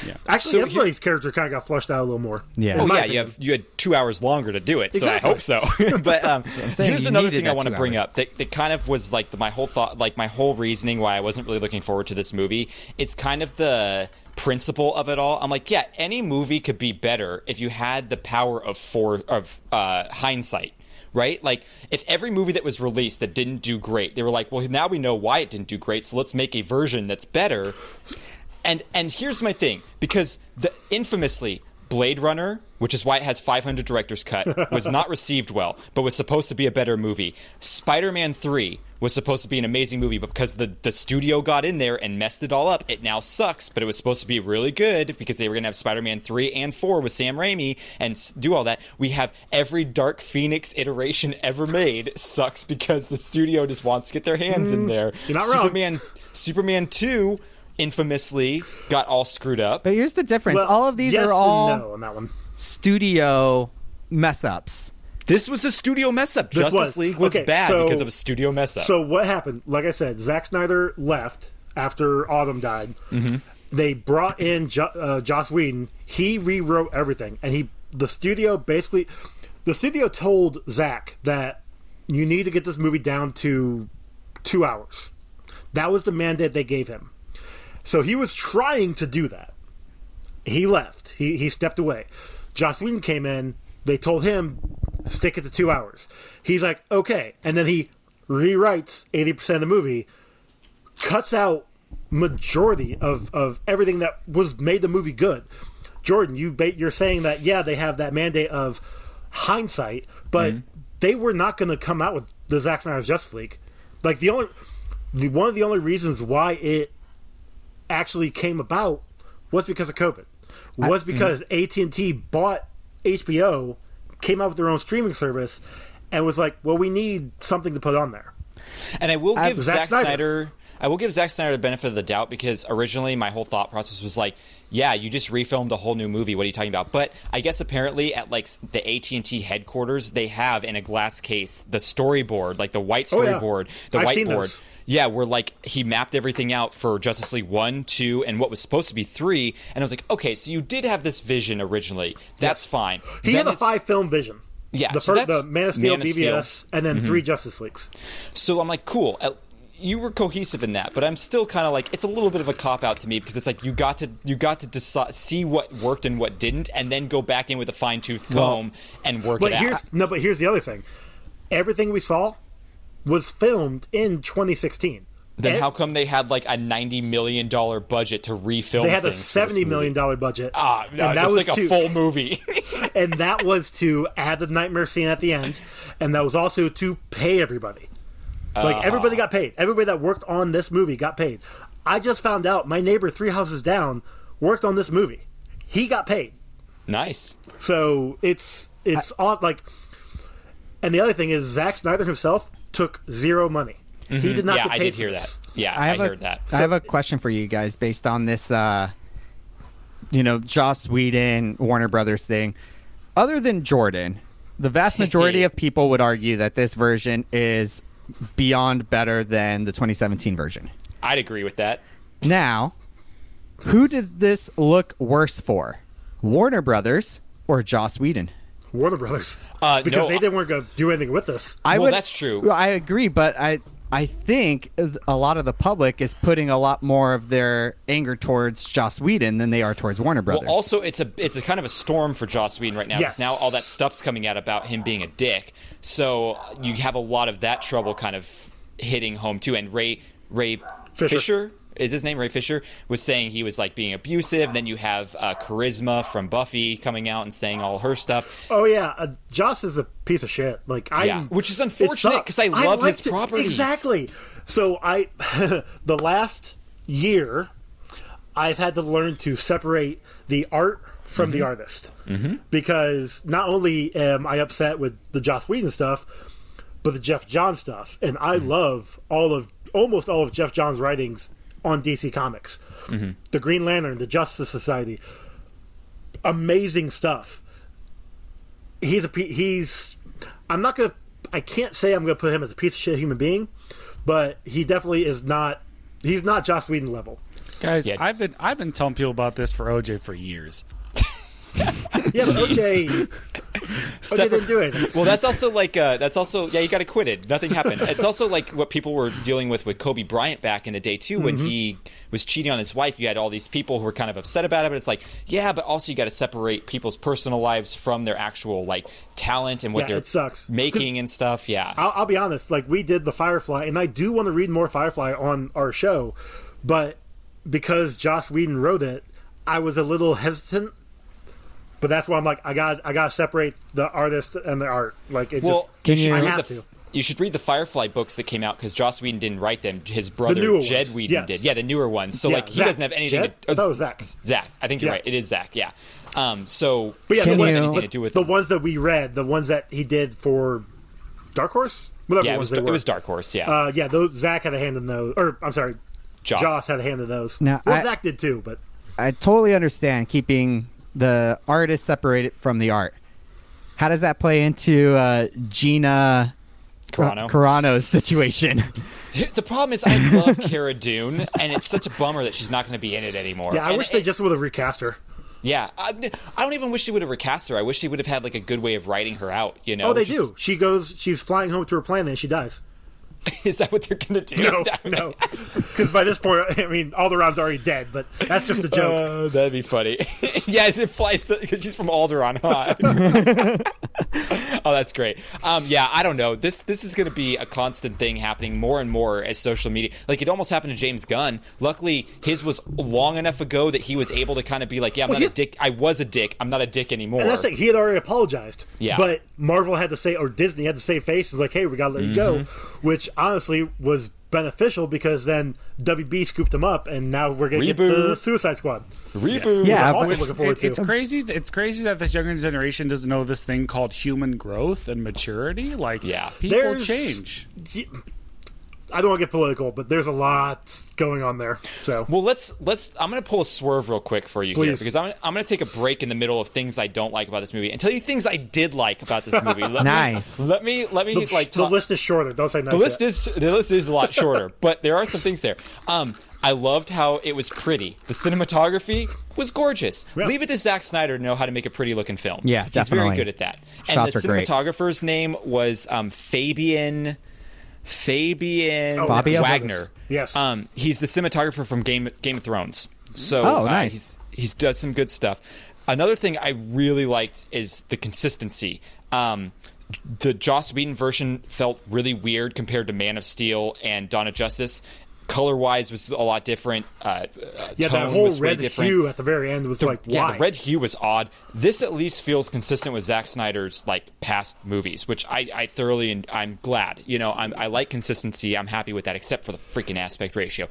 Yeah. Actually, everybody's character kind of got flushed out a little more. Yeah. Oh, yeah, you had 2 hours longer to do it, so exactly. I hope so. But here's another thing I want to bring up that kind of was my whole thought, my whole reasoning why I wasn't really looking forward to this movie. It's kind of the principle of it all. I'm like, yeah, any movie could be better if you had the power of hindsight. right? Like, if every movie that was released that didn't do great, they were like, well, now we know why it didn't do great, so let's make a version that's better. And here's my thing, because the infamously Blade Runner, which is why it has 500 director's cut, was not received well, but was supposed to be a better movie. Spider-Man 3 was supposed to be an amazing movie, but because the studio got in there and messed it all up, it now sucks, but it was supposed to be really good because they were going to have Spider-Man 3 and 4 with Sam Raimi and do all that. We have every Dark Phoenix iteration ever made sucks because the studio just wants to get their hands in there. You're not wrong. Superman 2 infamously got all screwed up. But here's the difference. Well, All of these yes are all and no on that one. studio mess-ups. This was a studio mess up. Justice League was bad because of a studio mess up. So what happened? Like I said, Zack Snyder left after Autumn died. Mm-hmm. They brought in Joss Whedon. He rewrote everything, and the studio told Zack that you need to get this movie down to 2 hours. That was the mandate they gave him. So he was trying to do that. He left. He stepped away. Joss Whedon came in. They told him, stick it to 2 hours. He's like, okay. And then he rewrites 80% of the movie, cuts out majority of everything that was made the movie good. Jordan, you're saying that, yeah, they have that mandate of hindsight, but they were not going to come out with the Zack Snyder's Justice League. Like, one of the only reasons why it actually came about was because of COVID. Was because AT&T bought HBO, came out with their own streaming service, and was like, well, we need something to put on there. And I will give Zack Snyder the benefit of the doubt, because originally my whole thought process was like, yeah, you just refilmed a whole new movie. What are you talking about? But I guess apparently at like the AT&T headquarters, they have in a glass case the storyboard, like the white storyboard, the whiteboard. Yeah, where like he mapped everything out for Justice League 1, 2, and what was supposed to be 3. And I was like, okay, so you did have this vision originally. That's fine. He had a 5-film vision. Yeah, the Man of Steel, BVS, and then 3 Justice Leagues. So I'm like, cool. You were cohesive in that, but I'm still kind of like, it's a little bit of a cop-out to me, because it's like you got to decide, see what worked and what didn't, and then go back in with a fine-tooth comb and work it out. But here's the other thing. Everything we saw was filmed in 2016. Then how come they had like a $90 million budget to refilm? They had a $70 million budget. And that was like a full movie. And that was to add the nightmare scene at the end, and that was also to pay everybody. Like, everybody got paid. Everybody that worked on this movie got paid. I just found out my neighbor 3 houses down worked on this movie. He got paid. Nice. So it's odd. Like, and the other thing is, Zack Snyder himself took zero money. Mm-hmm. He did not get paid. I did hear that. Yeah, I heard that. I have a question for you guys based on this, Joss Whedon, Warner Brothers thing. Other than Jordan, the vast majority of people would argue that this version is beyond better than the 2017 version. I'd agree with that. Now, who did this look worse for? Warner Brothers or Joss Whedon? Warner Brothers. Because they weren't going to do anything with this. That's true. I agree, but I think a lot of the public is putting a lot more of their anger towards Joss Whedon than they are towards Warner Brothers. Well, also, it's a kind of a storm for Joss Whedon right now. Yes. Because now all that stuff's coming out about him being a dick. So you have a lot of that trouble kind of hitting home, too. And Ray Fisher? Is his name Ray Fisher? Was saying he was like being abusive. Then you have Charisma from Buffy coming out and saying all her stuff. Oh yeah, Joss is a piece of shit. Like which is unfortunate because I love his properties. Exactly. So the last year, I've had to learn to separate the art from the artist, because not only am I upset with the Joss Whedon stuff, but the Jeff Johns stuff, and I love almost all of Jeff Johns' writings on DC Comics. The Green Lantern, the Justice Society, amazing stuff. I can't say I'm gonna put him as a piece of shit human being, but he definitely is not. He's not Joss Whedon level. Guys, I've been telling people about this for OJ for years. Yeah, but OJ didn't do it. Well, that's also you got acquitted. Nothing happened. It's also like what people were dealing with Kobe Bryant back in the day too, when he was cheating on his wife. You had all these people who were kind of upset about it, but it's like, yeah, but also you got to separate people's personal lives from their actual like talent and what they're making and stuff. Yeah, I'll be honest. Like, we did the Firefly, and I do want to read more Firefly on our show, but because Joss Whedon wrote it, I was a little hesitant. But that's why I'm like, I got to separate the artist and the art. Like, it I have to. You should read the Firefly books that came out because Joss Whedon didn't write them. His brother Jed Whedon did. Yeah, the newer ones. So like, he doesn't have anything. Zach. Zach. I think you're right. It is Zach. Yeah. So, but yeah, anything to do with the ones that we read, the ones that he did for Dark Horse. Whatever it was Dark Horse. Yeah. Zach had a hand in those. Or I'm sorry, Joss had a hand in those. Now, Zach did too. But I totally understand keeping the artist separated from the art. How does that play into Gina Carano's situation? The problem is I love Cara Dune, and it's such a bummer that she's not going to be in it anymore. Yeah, I wish they just would have recast her. Yeah, I don't even wish they would have recast her. I wish they would have had like a good way of writing her out. You know? Oh, they do. She's flying home to her planet, and she dies. Is that what they're going to do? No. Because by this point, I mean, Alderaan's already dead, but that's just a joke. That'd be funny. Yeah, it flies because she's from Alderaan, huh? Oh, that's great. Yeah, I don't know. This is going to be a constant thing happening more and more as social media. Like, it almost happened to James Gunn. Luckily, his was long enough ago that he was able to kind of be like, yeah, I'm not a dick. I was a dick. I'm not a dick anymore. And that's like, he had already apologized. Yeah. But Marvel had to say, or Disney had to save face. It was like, hey, we got to let you go. Which honestly was beneficial because then WB scooped him up, and now we're going to get the Suicide Squad. Reboot. Yeah, I'm also looking forward to. It's crazy. It's crazy that this younger generation doesn't know this thing called human growth and maturity. Like, people change. I don't want to get political, but there's a lot going on there. So, well, let's. I'm going to pull a swerve real quick for you here because I'm going to take a break in the middle of things I don't like about this movie and tell you things I did like about this movie. Let me the list is shorter. Don't say nice. The list is a lot shorter, but there are some things there. I loved how it was pretty. The cinematography was gorgeous. Yeah. Leave it to Zack Snyder to know how to make a pretty looking film. Yeah, he's definitely. very good at that. Shots and the cinematographer's name was Fabian Wagner. Yes. He's the cinematographer from Game of Thrones. So nice. He's done some good stuff. Another thing I really liked is the consistency. The Joss Whedon version felt really weird compared to Man of Steel and Dawn of Justice. Color-wise was a lot different. That whole red hue at the very end was why? Yeah, the red hue was odd. This at least feels consistent with Zack Snyder's past movies, which I thoroughly and I'm glad. You know, I like consistency. I'm happy with that, except for the freaking aspect ratio.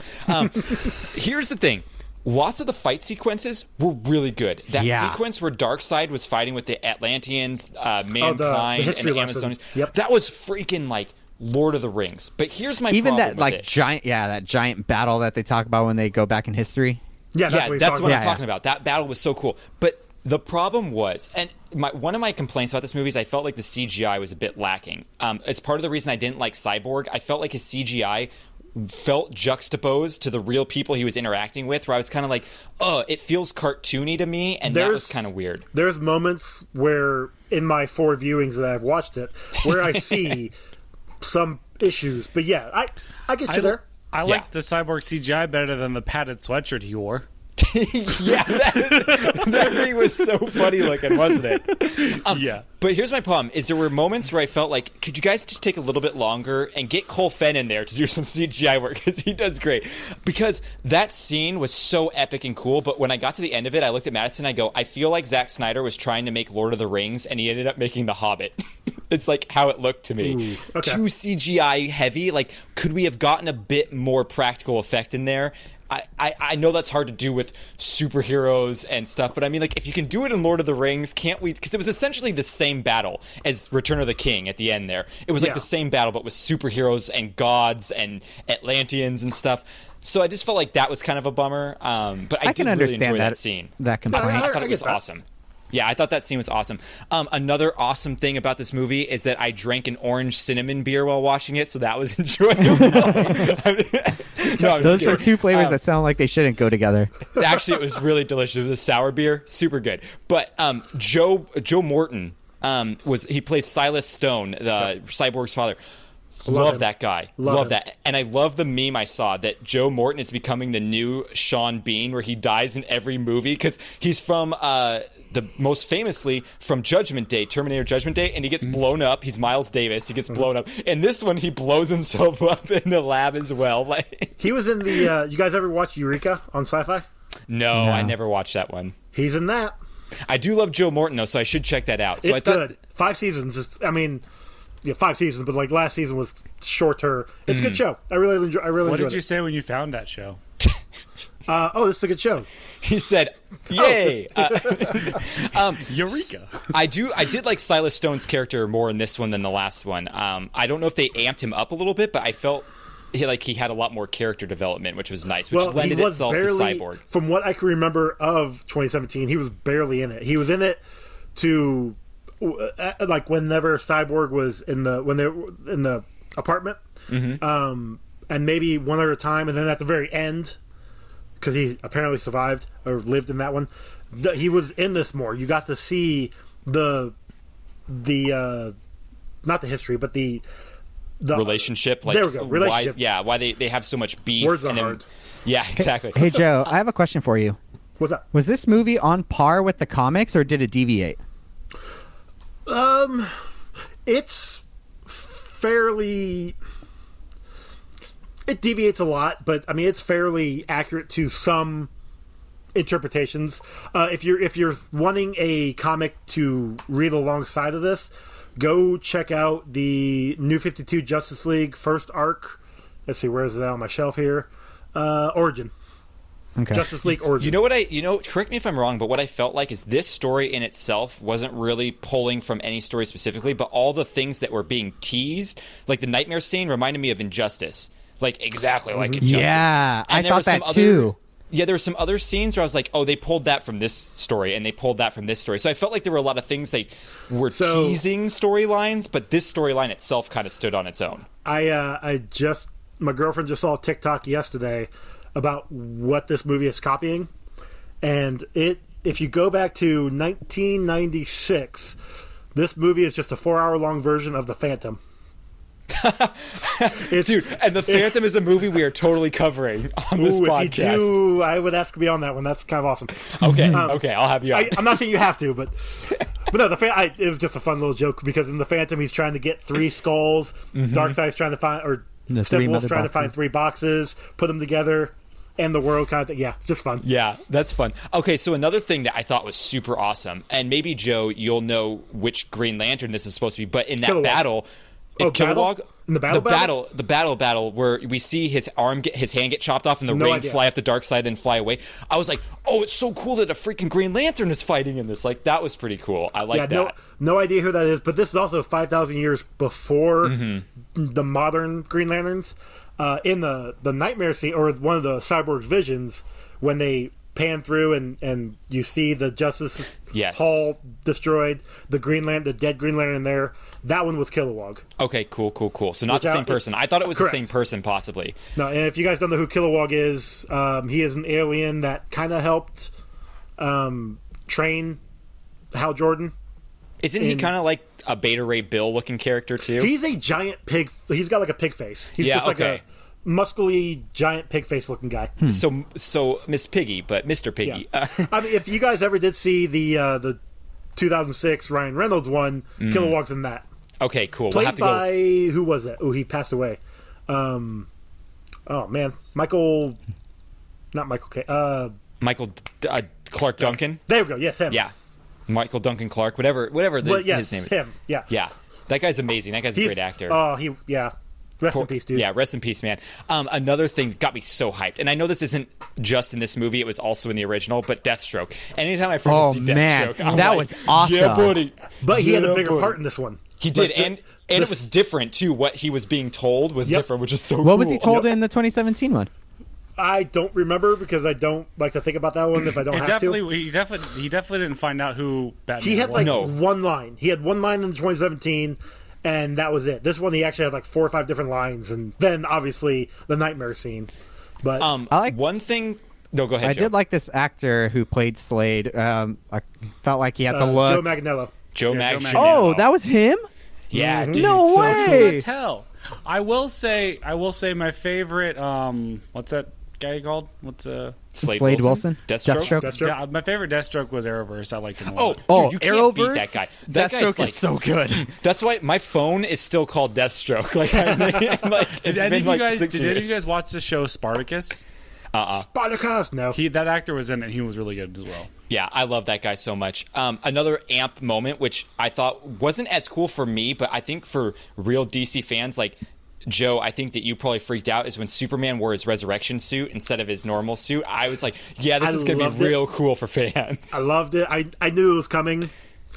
Here's the thing. Lots of the fight sequences were really good. That sequence where Darkseid was fighting with the Atlanteans, Mankind, and the Amazonians. Yep. That was freaking Lord of the Rings. But here's my even problem that with it. that giant battle that they talk about when they go back in history. That's what I'm talking about. That battle was so cool. But the problem was, and one of my complaints about this movie is I felt like the CGI was a bit lacking. It's part of the reason I didn't like Cyborg. I felt like his CGI felt juxtaposed to the real people he was interacting with, where I was kind of like, oh, it feels cartoony to me, and that was kind of weird. There's moments where, in my 4 viewings that I've watched it, where I see some issues. But yeah, I get you there. I like the Cyborg CGI better than the padded sweatshirt he wore. Yeah, that thing was so funny looking, wasn't it? Yeah. But here's my problem, is there were moments where I felt like, could you guys just take a little bit longer and get Phen in there to do some CGI work, because he does great. Because that scene was so epic and cool, but when I got to the end of it, I looked at Madison and I go, I feel like Zack Snyder was trying to make Lord of the Rings, and he ended up making The Hobbit. It's how it looked to me. Ooh, okay. Too CGI heavy. Could we have gotten a bit more practical effect in there? I know that's hard to do with superheroes and stuff, but I mean, if you can do it in Lord of the Rings, can't we? Because it was essentially the same battle as Return of the King at the end there. It was the same battle, but with superheroes and gods and Atlanteans and stuff. So I just felt like that was kind of a bummer. But I did can really understand enjoy that scene. That complaint. I thought it was awesome. Yeah, I thought that scene was awesome. Another awesome thing about this movie is that I drank an orange cinnamon beer while watching it, so that was enjoyable. Those are two flavors that sound like they shouldn't go together. Actually, it was really delicious. It was a sour beer, super good. But Joe Morton he plays Silas Stone, the Cyborg's father. Love that guy. Love that. And I love the meme I saw that Joe Morton is becoming the new Sean Bean, where he dies in every movie because he's from most famously from Judgment Day, Terminator Judgment Day, and he gets blown up. He's Miles Davis. He gets blown up. And this one, he blows himself up in the lab as well. He was in the. You guys ever watch Eureka on Sci-Fi? No, I never watched that one. He's in that. I do love Joe Morton though, so I should check that out. So It's good. 5 seasons. 5 seasons, but like last season was shorter. It's a good show. I really enjoyed it. What did you say when you found that show? This is a good show. He said, "Yay!" Eureka! I did like Silas Stone's character more in this one than the last one. I don't know if they amped him up a little bit, but I felt he had a lot more character development, which was nice, which lended itself to Cyborg. From what I can remember of 2017, he was barely in it. He was in it to like whenever Cyborg was when they were in the apartment, and maybe one other time, and then at the very end, because he apparently survived or lived in that one, he was in this more. You got to see the not the history, but the relationship. Like, there we go. Relationship. Why they have so much beef. Words are hard. Yeah, exactly. Hey, Joe, I have a question for you. What's up? Was this movie on par with the comics, or did it deviate? It's fairly. It deviates a lot, but I mean it's fairly accurate to some interpretations. If you're wanting a comic to read alongside of this, go check out the New 52 Justice League first arc. Let's see, where is it on my shelf here? Origin. Okay. Justice League Origin. Correct me if I'm wrong, but what I felt like is this story in itself wasn't really pulling from any story specifically, but all the things that were being teased, like the nightmare scene, reminded me of Injustice. Like, exactly like Injustice. Yeah, and I thought that too. Yeah, there were some other scenes where I was like, oh, they pulled that from this story, and they pulled that from this story. So I felt like there were a lot of things they were teasing storylines, but this storyline itself kind of stood on its own. My girlfriend just saw a TikTok yesterday about what this movie is copying, and if you go back to 1996, this movie is just a 4-hour-long version of The Phantom. Dude, and The Phantom is a movie we are totally covering on this podcast. If you do, I would ask to be on that one. That's kind of awesome. Okay, I'll have you on. I'm not saying you have to, but no, it was just a fun little joke because in The Phantom he's trying to get 3 skulls. Darkseid's trying to find, or Steppenwolf's trying to find 3 boxes, put them together, and the world kind of thing. Yeah, just fun. Yeah, that's fun. Okay, so another thing that I thought was super awesome, and maybe Joe, you'll know which Green Lantern this is supposed to be, but in that Kilowog. battle. It's Kilowog? In the battle? The battle where we see his hand get chopped off and the rain fly up the dark side and fly away. I was like, oh, it's so cool that a freaking Green Lantern is fighting in this. Like, that was pretty cool. I like that. No idea who that is, but this is also 5,000 years before the modern Green Lanterns. In the nightmare scene, or one of the Cyborg's visions, when they pan through and you see the Justice Hall destroyed, the dead Green Lantern there. That one was Kilowog. Okay, cool. So not the same person. I thought it was correct. The same person, possibly. No, and if you guys don't know who Kilowog is, he is an alien that kind of helped train Hal Jordan. Isn't he kind of like a Beta Ray Bill looking character too? He's a giant pig. He's got like a pig face. He's just like a muscly, giant pig face looking guy. So Miss Piggy, but Mr. Piggy. Yeah. I mean, if you guys ever did see the 2006 Ryan Reynolds one, Kilowog's in that. Okay, cool. Played we'll have to by who was it? Oh, he passed away. Oh man, Michael Clark Duncan. There we go. Yes, him. Yeah, Michael Duncan Clark. Whatever his name is. Him. Yeah. That guy's amazing. That guy's a great actor. Oh, Rest in peace, dude. Yeah, rest in peace, man. Another thing that got me so hyped, and I know this isn't just in this movie, it was also in the original, but Deathstroke. Anytime I freaking see Deathstroke, that was awesome. Yeah, buddy. But he had a bigger part in this one. He did, and it was different, too. What he was being told was different, which is so cool. What was he told in the 2017 one? I don't remember because I don't like to think about that one if I don't have to. He definitely didn't find out who Batman He had was. like one line. He had one line in 2017, and that was it. This one, he actually had like 4 or 5 different lines, and then obviously the nightmare scene. But I like one thing. No, go ahead. I Joe. did like this actor who played Slade. I felt like he had the look. Joe Manganiello. Joe Yeah, Manganiello. Oh, that was him? Yeah, dude. No So way! could tell. I will say my favorite. What's that guy called? What's Slade Wilson? Deathstroke. Yeah, my favorite Deathstroke was Arrowverse. I liked him a Oh, lot. dude, you can't beat Arrowverse? that guy. That guy's Deathstroke like, is so good. That's why my phone is still called Deathstroke. Like, Did any of you guys watch the show Spartacus? Spartacus. No. That actor was in it. He was really good as well. Yeah, I love that guy so much. Another amp moment, which I thought wasn't as cool for me, but I think for real DC fans, like Joe, I think that you probably freaked out, is when Superman wore his resurrection suit instead of his normal suit. I was like, yeah, this is going to be real cool for fans. I loved it. I knew it was coming.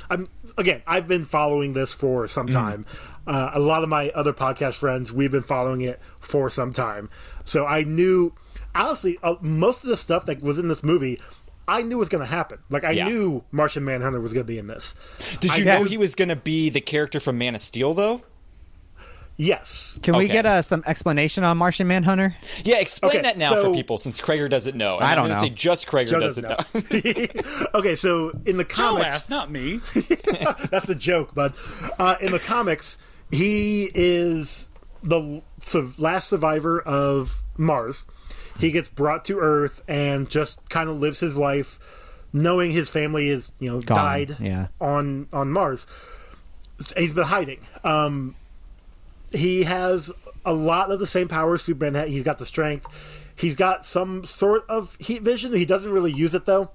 I've been following this for some time. A lot of my other podcast friends, we've been following it for some time. So I knew, honestly, most of the stuff that was in this movie, I knew was going to happen. Like, I knew Martian Manhunter was going to be in this. Did you know he was going to be the character from Man of Steel, though? Yes. Can we get some explanation on Martian Manhunter? Yeah, explain that now for people, since Krager doesn't know. And I don't I'm know. say just Krager doesn't know. Okay, so in the comics... Joe asked, not me. That's the joke, bud. In the comics, he is the last survivor of Mars. He gets brought to Earth and just kind of lives his life knowing his family is, died on Mars. He's been hiding. He has a lot of the same powers Superman had. He's got the strength. He's got some sort of heat vision. He doesn't really use it, though.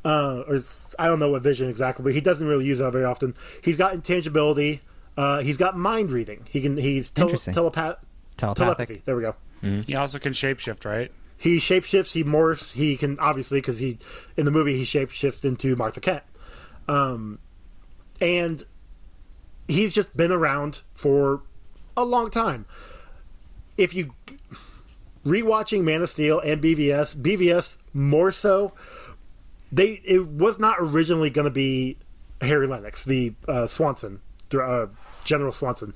I don't know what vision exactly, but he doesn't really use it very often. He's got intangibility. He's got mind reading. He's telepathy. There we go. Mm-hmm. He also can shapeshift, right? He shapeshifts. He morphs. He can, obviously, because in the movie he shapeshifts into Martha Kent. And he's just been around for a long time. If you rewatching Man of Steel and BVS more so, it was not originally going to be Harry Lennox, the Swanson, General Swanson.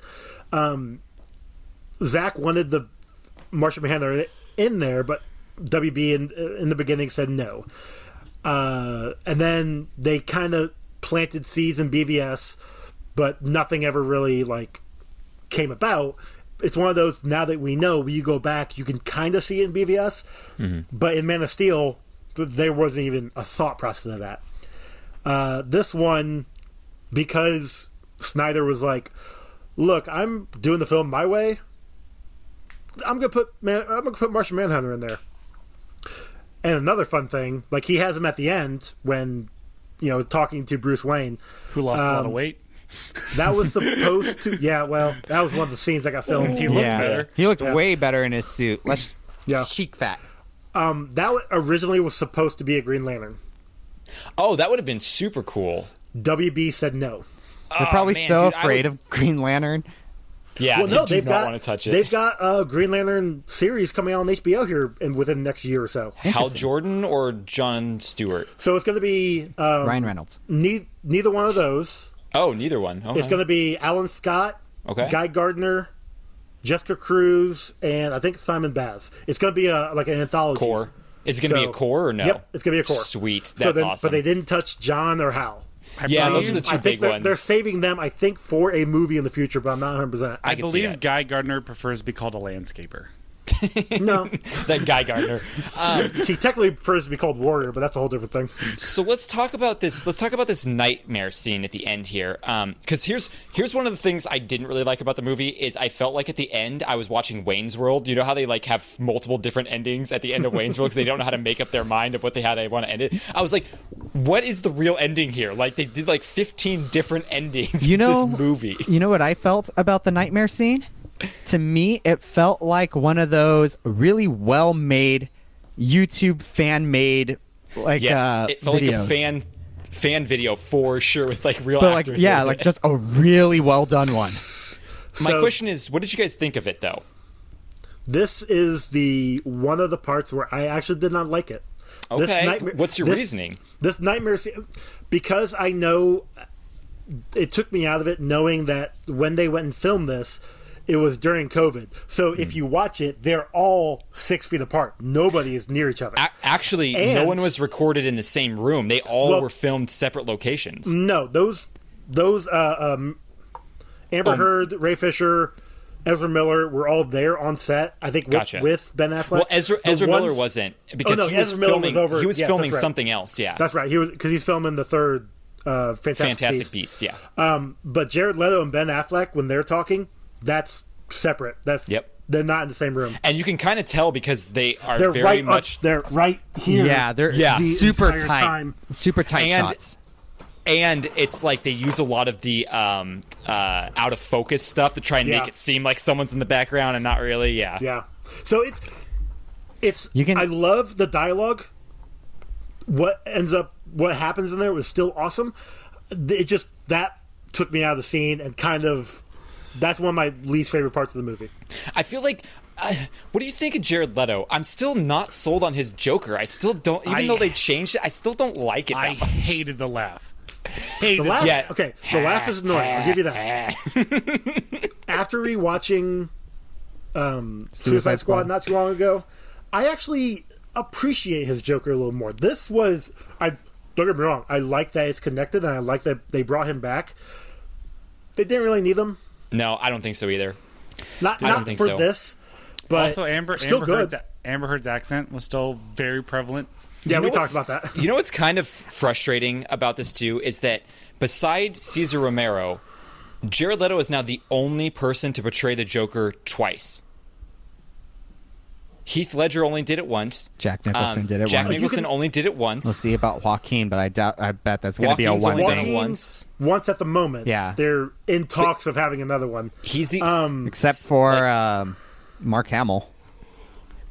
Zack wanted the Martian Manhunter in there, but WB in the beginning said no. And then they kind of planted seeds in BVS, but nothing ever really came about. It's one of those, now that we know, when you go back, you can kind of see it in BVS, but in Man of Steel, there wasn't even a thought process of that. This one, because Snyder was like, look, I'm doing the film my way, I'm gonna put Martian Manhunter in there. And another fun thing, he has him at the end when, talking to Bruce Wayne, who lost a lot of weight. That was supposed to. Yeah, well, that was one of the scenes that got filmed. He looked better. He looked way better in his suit. Less chic fat. That originally was supposed to be a Green Lantern. Oh, that would have been super cool. WB said no. They're probably afraid of Green Lantern. Yeah, well, no, they do not want to touch it. They've got a Green Lantern series coming out on HBO here within the next year or so. Hal Jordan or John Stewart? So it's going to be Ryan Reynolds. Neither one of those. Oh, neither one. Okay. It's going to be Alan Scott, Guy Gardner, Jessica Cruz, and I think Simon Baz. It's going to be an anthology. Core. Is it going to be a core or no? Yep, it's going to be a core. Sweet. That's awesome. But they didn't touch John or Hal. Those are the two big ones. They're saving them, I think, for a movie in the future, but I'm not 100%. I believe Guy Gardner prefers to be called a landscaper. No. That Guy Gardner. He technically prefers to be called Warrior, but that's a whole different thing. So let's talk about this. Let's talk about this nightmare scene at the end here. Because here's one of the things I didn't really like about the movie is I felt like at the end I was watching Wayne's World. You know how they have multiple different endings at the end of Wayne's World because they don't know how to make up their mind of what they want to end it. I was like, what is the real ending here? They did 15 different endings for this movie. You know what I felt about the nightmare scene? To me, it felt like one of those really well-made YouTube fan-made it felt videos. Like a fan video for sure with real actors. Just a really well done one. My question is, what did you guys think of it though? This is one of the parts where I actually did not like it. Okay, what's your reasoning? This nightmare scene, because I know it took me out of it knowing that when they went and filmed this, it was during COVID. So if you watch it, they're all 6 feet apart. Nobody is near each other. Actually, no one was recorded in the same room. They all were filmed separate locations. No, those Amber Heard, Ray Fisher, Ezra Miller were all there on set. I think with Ben Affleck. Well, Ezra Miller wasn't, because he was filming. He was filming something else. Yeah, that's right. Because he's filming the third Fantastic Beasts. Yeah. But Jared Leto and Ben Affleck, when they're talking, that's separate. They're not in the same room, and you can kind of tell because they're very right much. They're right here. Yeah, they're super tight, super tight shots. And it's like they use a lot of the out of focus stuff to try and make it seem like someone's in the background and not really. Yeah. Yeah. So I love the dialogue. What happens in there was still awesome. That took me out of the scene and kind of. That's one of my least favorite parts of the movie. I feel like. What do you think of Jared Leto? I'm still not sold on his Joker. I still don't. Even though they changed it, I still don't like it that much. I hated the laugh. The laugh? Yeah. Okay, the laugh is annoying. I'll give you that. After rewatching Suicide Squad not too long ago, I actually appreciate his Joker a little more. This was... don't get me wrong. I like that it's connected, and I like that they brought him back. They didn't really need him. No, I don't think so either. I don't think for this, but also Amber Heard's accent was still very prevalent. Yeah, we talked about that. You know what's kind of frustrating about this too is that besides Cesar Romero, Jared Leto is now the only person to portray the Joker twice. Heath Ledger only did it once. Jack Nicholson did it once. Jack Nicholson only did it once. We'll see about Joaquin, but I bet that's going to be a one thing. Once at the moment. Yeah. They're in talks of having another one. He's the except for Mark Hamill.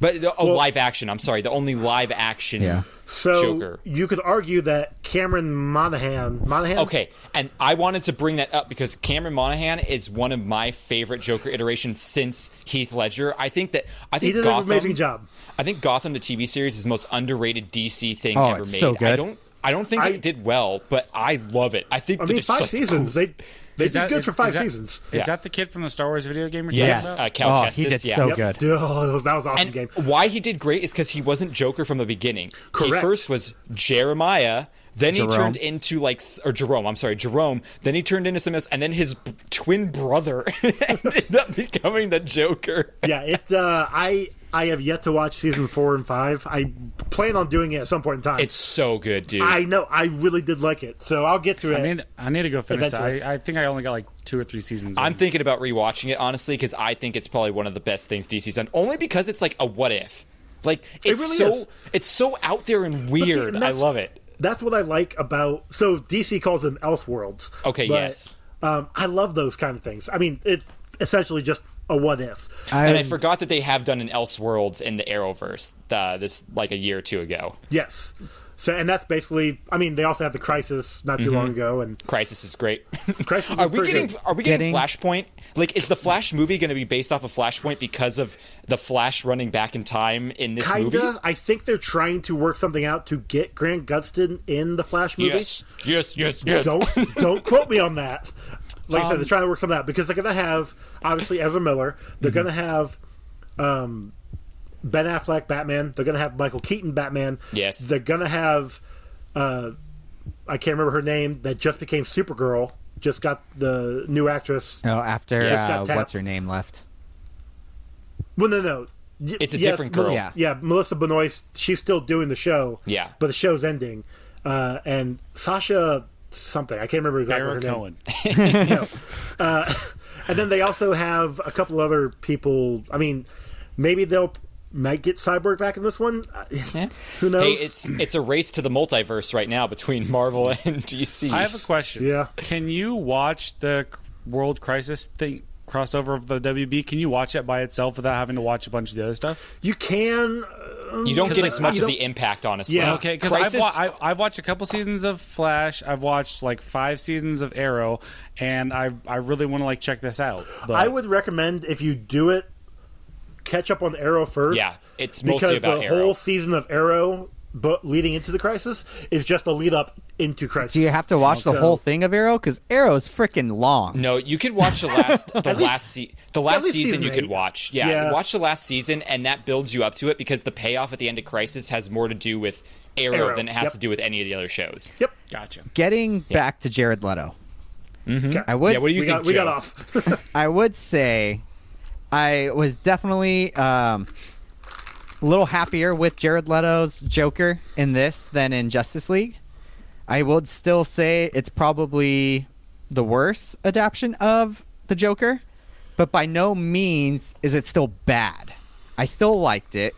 But live action. I'm sorry, the only live action Joker. You could argue that Cameron Monaghan. Okay, and I wanted to bring that up because Cameron Monaghan is one of my favorite Joker iterations since Heath Ledger. I think he did an amazing job. I think Gotham, the TV series, is the most underrated DC thing ever made. So good. I don't think it did well, but I love it. I think it's 5 seasons. They did good for 5 seasons. Is that the kid from the Star Wars video game? Yes, Cal Kestis. He did so good. Oh, that was an awesome game. Why he did great is because he wasn't Joker from the beginning. Correct. He first was Jeremiah, then he turned into Jerome. Then he turned into something else, and then his twin brother ended up becoming the Joker. Yeah, I have yet to watch season 4 and 5. I plan on doing it at some point in time. It's so good, dude. I know. I really did like it. So I'll get to it. I need to go finish it. I think I only got like 2 or 3 seasons. I'm thinking about rewatching it, honestly, because I think it's probably one of the best things DC's done. Only because it's like a what if. Like, it's so out there and weird. I love it. That's what I like about... So DC calls them Elseworlds. Okay, yes. I love those kind of things. I mean, it's essentially just a what if. And I forgot that they have done an Elseworlds in the Arrowverse this like a year or 2 ago. Yes. So, and that's basically, I mean, they also had the Crisis not too long ago, and Crisis is great. Crisis Are we getting Flashpoint? Like, is the Flash movie going to be based off of Flashpoint because of the Flash running back in time in this movie? I think they're trying to work something out to get Grant Gustin in the Flash movie. Yes. Don't quote me on that. Like I said, they're trying to work something out because they're going to have obviously Ezra Miller. They're going to have Ben Affleck Batman. They're going to have Michael Keaton Batman. Yes. They're going to have I can't remember her name that just became Supergirl. Just got the new actress. Oh, after what's her name left? Well, no. It's a different girl. Yeah, Melissa Benoist. She's still doing the show. Yeah, but the show's ending. And Sasha something, I can't remember exactly her name. And then they also have a couple other people. I mean, maybe might get Cyborg back in this one. Who knows? Hey, it's a race to the multiverse right now between Marvel and DC. I have a question. Yeah. Can you watch the World Crisis thing crossover of the WB? Can you watch it by itself without having to watch a bunch of the other stuff? You can. You don't get as much of the impact, honestly. Yeah, okay. Because I've watched a couple seasons of Flash. I've watched like 5 seasons of Arrow, and I really want to like check this out. But I would recommend if you do it, catch up on Arrow first. Yeah, it's mostly because about the Arrow. whole season of Arrow, but leading into the Crisis, is just a lead up into Crisis. Do you have to watch the So- whole thing of Arrow? Because Arrow's freaking long. No, you could watch the last the last least season you season could 8. watch. Yeah, Yeah. watch the last season, and that builds you up to it because the payoff at the end of Crisis has more to do with Arrow than it has Yep. to do with any of the other shows. Yep. Gotcha. Getting back to Jarrod Leto, Okay. I would. Yeah, what do you think, We got Joe? off. I would say I was definitely a little happier with Jarrod Leto's Joker in this than in Justice League. I would still say it's probably the worst adaptation of the Joker, but by no means is it still bad. I still liked it.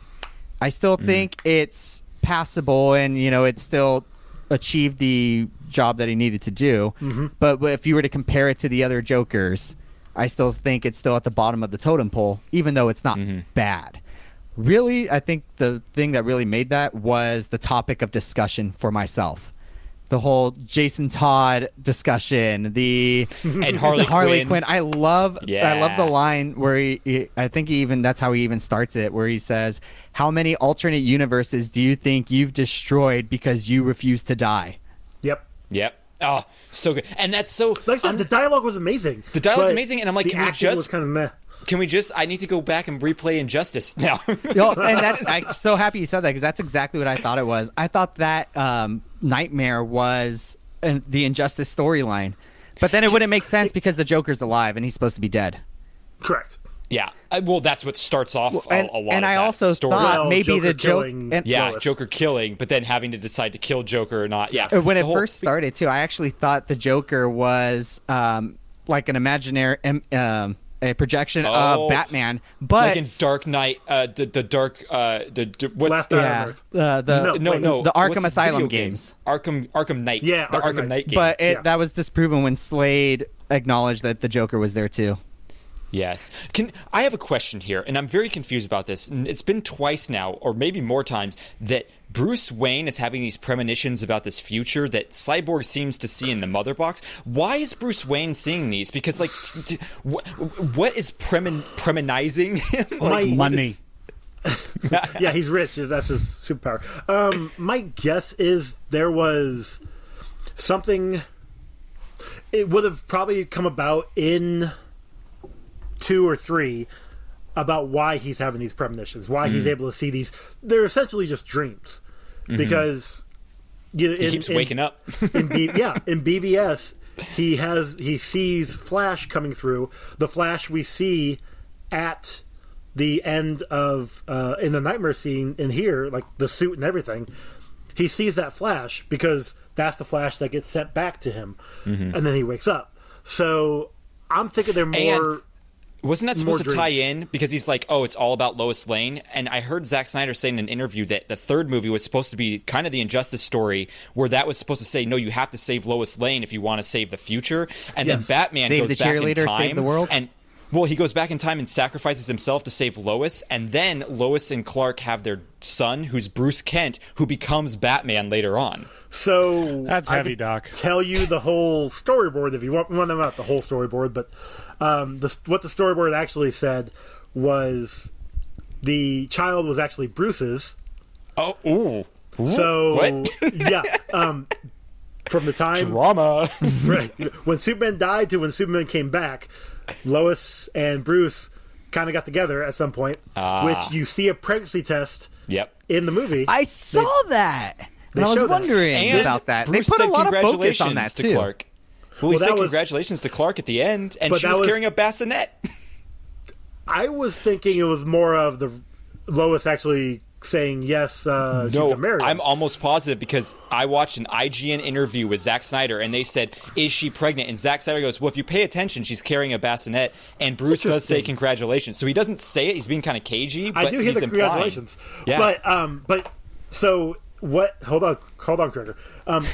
I still think it's passable, and it still achieved the job that he needed to do. But if you were to compare it to the other Jokers, I still think it's still at the bottom of the totem pole, even though it's not bad. Really, I think the thing that really made that was the topic of discussion for myself. The whole Jason Todd discussion, And Harley Quinn. I love Yeah. the line where I think that's how he even starts it, where he says, "How many alternate universes do you think you've destroyed because you refuse to die?" Yep. Yep. Oh, so good. And that's so. Like I said, the dialogue was amazing. The dialogue's but amazing, and I'm like, the can we acting was just- kind of meh. Can we just? I need to go back and replay Injustice now. I'm so happy you said that, because that's exactly what I thought it was. I thought that Nightmare was the Injustice storyline, but then it wouldn't make sense because the Joker's alive and he's supposed to be dead. Correct. Yeah. Well, that's what starts off a lot And of I that also story. thought Well, maybe Joker the Joker. killing- Yeah, Lois. Joker killing, but then having to decide to kill Joker or not. Yeah. When The it whole- first started, too, I actually thought the Joker was like an imaginary, a projection Oh, of Batman, but like in Dark Knight, the dark, what's Last Night on yeah, Earth. no, the what's Arkham the Asylum video game? games. Arkham Knight. Yeah, the Arkham Arkham Knight. Knight game. But Yeah. that was disproven when Slade acknowledged that the Joker was there too. Yes. I have a question here, and I'm very confused about this. And it's been twice now, or maybe more times, that Bruce Wayne is having these premonitions about this future that Cyborg seems to see in the Mother Box. Why is Bruce Wayne seeing these? Because, like, what is premonizing him? Like, what money. Yeah, he's rich. That's his superpower. My guess is there was something. It would have probably come about in 2 or 3 about why he's having these premonitions, why he's able to see these. They're essentially just dreams, because he keeps waking up. in BVS, he sees Flash coming through. The Flash we see at the end of in the nightmare scene in here, like the suit and everything. He sees that Flash because that's the Flash that gets sent back to him, and then he wakes up. So I'm thinking they're more. Wasn't that supposed to dreams. tie in? Because he's like, oh, it's all about Lois Lane. And I heard Zack Snyder say in an interview that the third movie was supposed to be kind of the Injustice story, where that was supposed to say, no, you have to save Lois Lane if you want to save the future. And Yes. then Batman Save goes the back in cheerleader, time. save the world? And well, he goes back in time and sacrifices himself to save Lois. And then Lois and Clark have their son, who's Bruce Kent, who becomes Batman later on. So That's I heavy, could Doc. Tell you the whole storyboard if you want. Well, not the whole storyboard, but what the storyboard actually said was the child was actually Bruce's. Oh, ooh. So What? yeah, from the time Drama. right, when Superman died to when Superman came back, Lois and Bruce kind of got together at some point, which you see a pregnancy test Yep. in the movie. I saw that. And I was showed that. wondering And about that. Bruce They put a said lot of focus congratulations on that to too. Clark. Well, he that said was- congratulations to Clark at the end, and But she that was was- carrying a bassinet. I was thinking it was more of the Lois actually saying yes. She's gonna marry him. I'm almost positive because I watched an IGN interview with Zack Snyder, and they said, "Is she pregnant?" And Zack Snyder goes, "Well, if you pay attention, she's carrying a bassinet." And Bruce does say Interesting. congratulations, so he doesn't say it. He's being kind of cagey, but I do hear he's the implying. congratulations. Yeah. But so what? Hold on, Critter.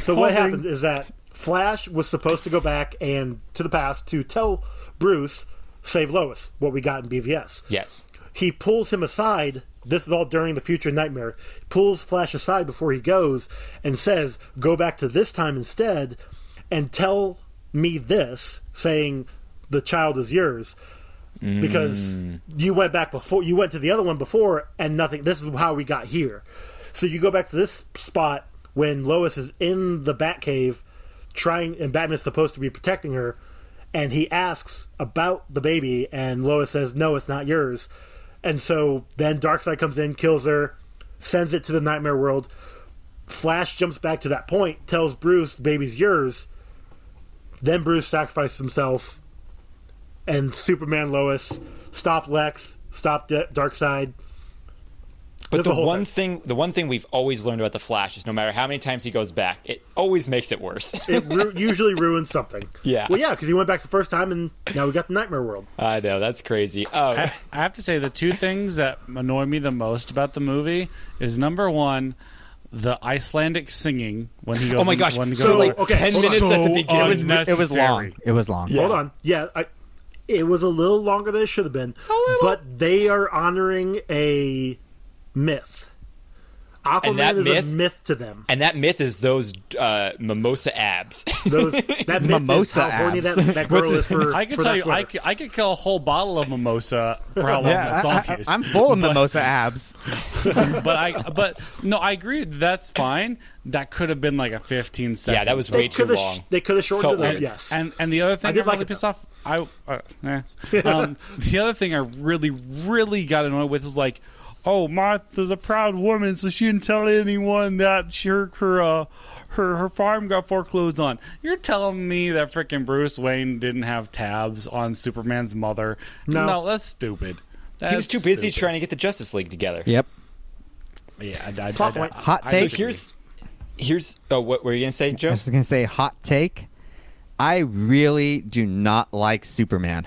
So what happened is that Flash was supposed to go back and to the past to tell Bruce save Lois. What we got in BVS. Yes. He pulls him aside. This is all during the future nightmare. Pulls Flash aside before he goes and says, "Go back to this time instead, and tell me this," saying the child is yours. because you went back before. You went to the other one before, and nothing. This is how we got here. So you go back to this spot when Lois is in the Batcave, and Batman's supposed to be protecting her, and he asks about the baby, and Lois says, "No, it's not yours." And so then Darkseid comes in, kills her, sends it to the Nightmare World. Flash jumps back to that point, tells Bruce the baby's yours. Then Bruce sacrifices himself, and Superman, Lois, stop Lex, stop Darkseid. But the one thing we've always learned about the Flash is no matter how many times he goes back, it always makes it worse. It usually ruins something. Yeah. Well, yeah, because he went back the first time, and now we got the Nightmare World. I know, that's crazy. I have to say the two things that annoy me the most about the movie is, number one, the Icelandic singing when he goes. Oh my gosh! When he So goes like 10 minutes at the beginning. It was long. It was long. Hold on. Yeah, it was a little longer than it should have been. But they are honoring a myth. Aquaman is a myth to them. And that myth is those mimosa abs. That myth Mimosa is how horny abs. that girl is for I can for tell that you, sweater. I could kill a whole bottle of mimosa for how long that song is. I'm full of mimosa abs. But no, I agree. That's fine. That could have been like a 15 seconds. Yeah, that was way too long. They could have shortened it up, yes. And the other thing I did that really like it, pissed off, the other thing I really got annoyed with is like, oh, Martha's a proud woman, so she didn't tell anyone that her farm got foreclosed on. You're telling me that freaking Bruce Wayne didn't have tabs on Superman's mother? No, that's stupid. He was too busy trying to get the Justice League together. Yep. Yeah, Hot take. So here's what were you gonna say, Joe? I was gonna say hot take. I really do not like Superman.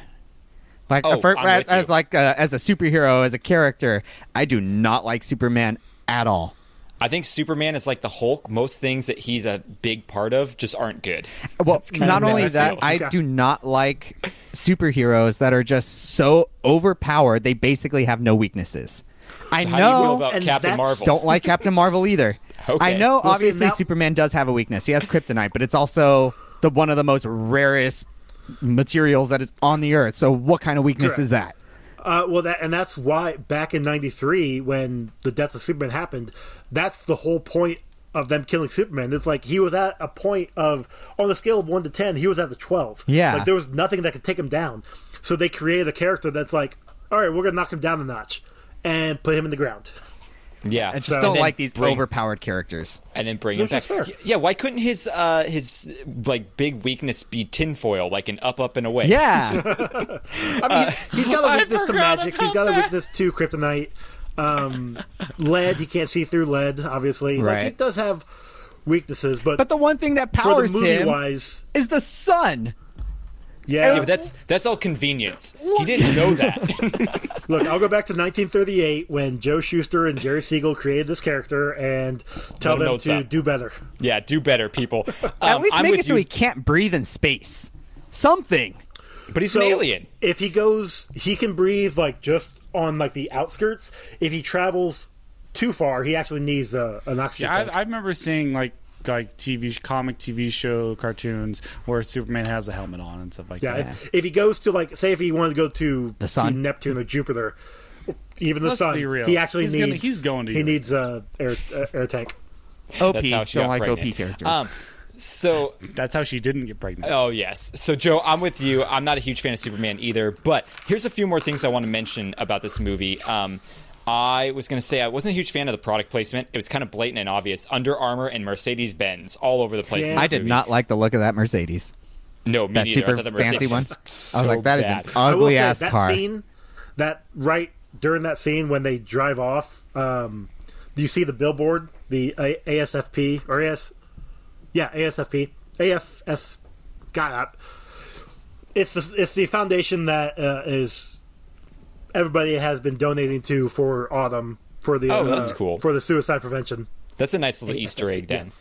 Like I'm with as you. as a superhero, as a character, I do not like Superman at all. I think Superman is like the Hulk. Most things that he's a big part of just aren't good. Well, not only I that, feel. I do not like superheroes that are just so overpowered they basically have no weaknesses. I How do you feel know. about and Captain that's- Marvel? Don't like Captain Marvel either. Okay. I know, Well, see, obviously, now- Superman does have a weakness. He has kryptonite, but it's also one of the most rarest materials that is on the earth. So what kind of weakness Correct. is that? That's why back in '93, when the death of Superman happened, that's the whole point of them killing Superman. It's like he was at a point of, on the scale of 1 to 10, he was at the 12. Yeah. Like there was nothing that could take him down. So they created a character that's like, all right, we're gonna knock him down a notch and put him in the ground. Yeah, I just And don't then like these bring- overpowered characters. and then bring him Which back. is fair. Yeah, why couldn't his like big weakness be tinfoil, like an up and away? Yeah. I mean, he's got a weakness to forgot magic. He's about got a that. weakness to kryptonite. Lead, he can't see through lead, obviously. Like, Right. he does have weaknesses, but But the one thing that for the powers him movie-wise, is the sun. yeah. Yeah, but that's all convenience. He didn't know that. Look, I'll go back to 1938 when Joe Shuster and Jerry Siegel created this character and tell Let him know them what's to up. do better. Yeah, do better, people. At least I'm make with it so you, he can't breathe in space. Something. but he's So an alien. if he goes, he can breathe like just on like the outskirts. If he travels too far, he actually needs an oxygen Yeah, tank. I remember seeing like comic TV show cartoons where Superman has a helmet on and stuff like Yeah, that. if he goes to like, say, if he wanted to go to The sun. to Neptune or Jupiter, even the Let's sun, be real. he actually He's going to he needs Uranus. air tank. OP. That's how she Don't got like pregnant. OP characters. So That's how she didn't get pregnant. Oh, yes. So, Joe, I'm with you. I'm not a huge fan of Superman either, but here's a few more things I want to mention about this movie. I was going to say I wasn't a huge fan of the product placement. It was kind of blatant and obvious. Under Armour and Mercedes-Benz all over the place in Yeah. this I did movie. not like the look of that Mercedes. No, me That neither. I super thought the Mercedes fancy one. was so I was like, that is bad. an I will ugly say ass that car. scene, that right during that scene when they drive off, do you see the billboard, the ASFP or ASFP, AFS? God, it's the foundation that is everybody has been donating to for Autumn for the that's cool. for the suicide prevention. That's a nice little Easter egg then.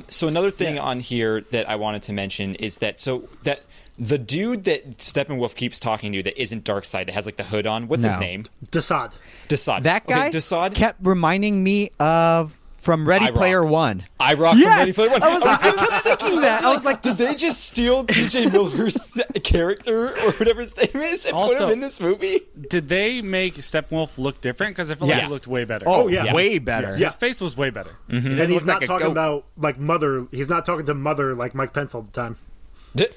So another thing on here that I wanted to mention is that that the dude that Steppenwolf keeps talking to that isn't Darkseid, that has like the hood on, what's his No. name? Desaad. Desaad. That guy Okay, Desaad. kept reminding me of from Ready I Player Rock. One. I Rock from Ready Player One. I kept thinking that. I was like, did they just steal TJ Miller's character or whatever his name is and put him in this movie? Did they make Steppenwolf look different? Because I felt like he looked way better. oh yeah, way better. His face was way better. And he's not like a talking goat. about like Mother. He's not talking to Mother like Mike Pence all the time. But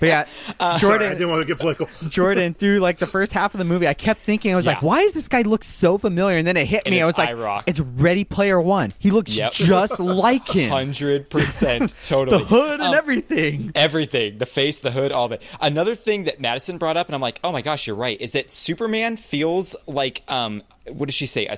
yeah, Sorry, I Jordan. didn't want to get political. Jordan, through like the first half of the movie, I kept thinking, I was like, why does this guy look so familiar? And then it hit And me. I it's was like, iRock. it's Ready Player One. He looks just like him. 100%, totally. The hood and everything. Everything. The face, the hood, all of it. Another thing that Madison brought up, and I'm like, oh my gosh, you're right, is that Superman feels like, what did she say?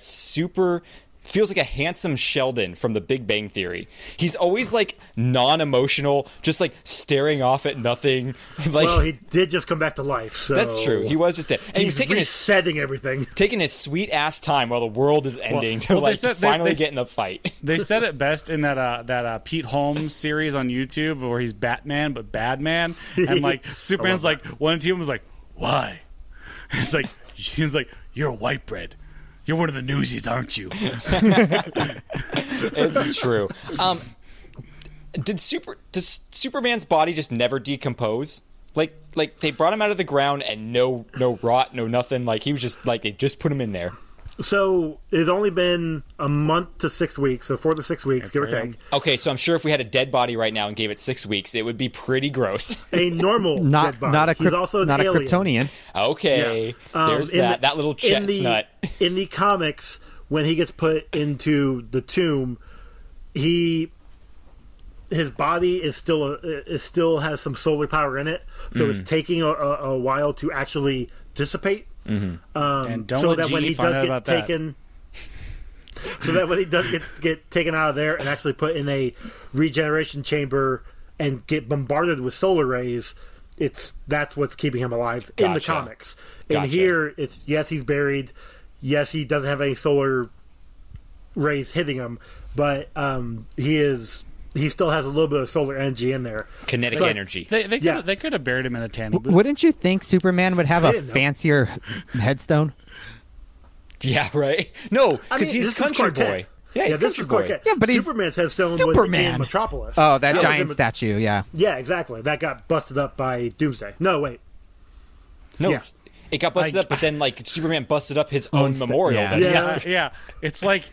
Feels like a handsome Sheldon from The Big Bang Theory. He's always like non-emotional, just like staring off at nothing. Like, Well, he did just come back to life. So that's true. He was just dead, and he was taking resetting everything. taking his sweet ass time while the world is ending to they said- finally they- get in the fight. They said it best in that Pete Holmes series on YouTube where he's Batman but bad man, and like Superman's like one of the team was like, why? He's like you're a white bread. You're one of the newsies, aren't you? It's true. Does Superman's body just never decompose? Like they brought him out of the ground and no rot, no nothing. Like he was just like they just put him in there. So it's only been a month to 6 weeks, so 4 to 6 weeks, give or take. Okay, so I'm sure if we had a dead body right now and gave it 6 weeks, it would be pretty gross. A normal dead body. Not a He's also an not a alien. Kryptonian. Okay, Yeah. there's In that little chestnut. In the comics, when he gets put into the tomb, his body is still has some solar power in it, so it's taking a while to actually dissipate. And don't So let that when he Genie find does out get about that. taken, so that when he does get taken out of there and actually put in a regeneration chamber and get bombarded with solar rays, that's what's keeping him alive in the Gotcha. comics. Gotcha. And here, it's yes, he's buried. Yes, he doesn't have any solar rays hitting him, but he still has a little bit of solar energy in there. Kinetic energy. They could have buried him in a tanning booth. Wouldn't you think Superman would have a didn't know. fancier headstone? Yeah, right. No, I because mean, he's this is country Clark Kent. boy. Yeah, he's this country is Clark boy. Kent. Yeah, but he's Superman's headstone was Superman. in Metropolis. Oh, that was giant in- statue, yeah. Yeah, exactly. That got busted up by Doomsday. No, wait. No, Yeah. it got busted up, but then like Superman busted up his own memorial. yeah. that he- Yeah. It's like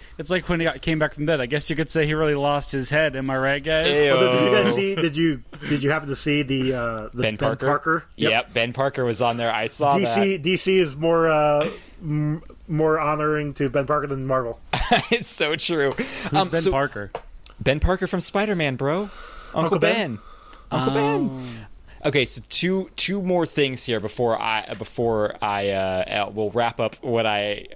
when he came back from dead. I guess you could say he really lost his head. Am I right, guys? Ew. Although, did you guys see? Did you happen to see the Ben Parker. Yep, Ben Parker was on there. I saw that. DC is more honoring to Ben Parker than Marvel. It's so true. Who's Ben Parker? Ben Parker from Spider-Man, bro. Uncle Ben. Uncle Ben. Okay, so two more things here before I will wrap up what I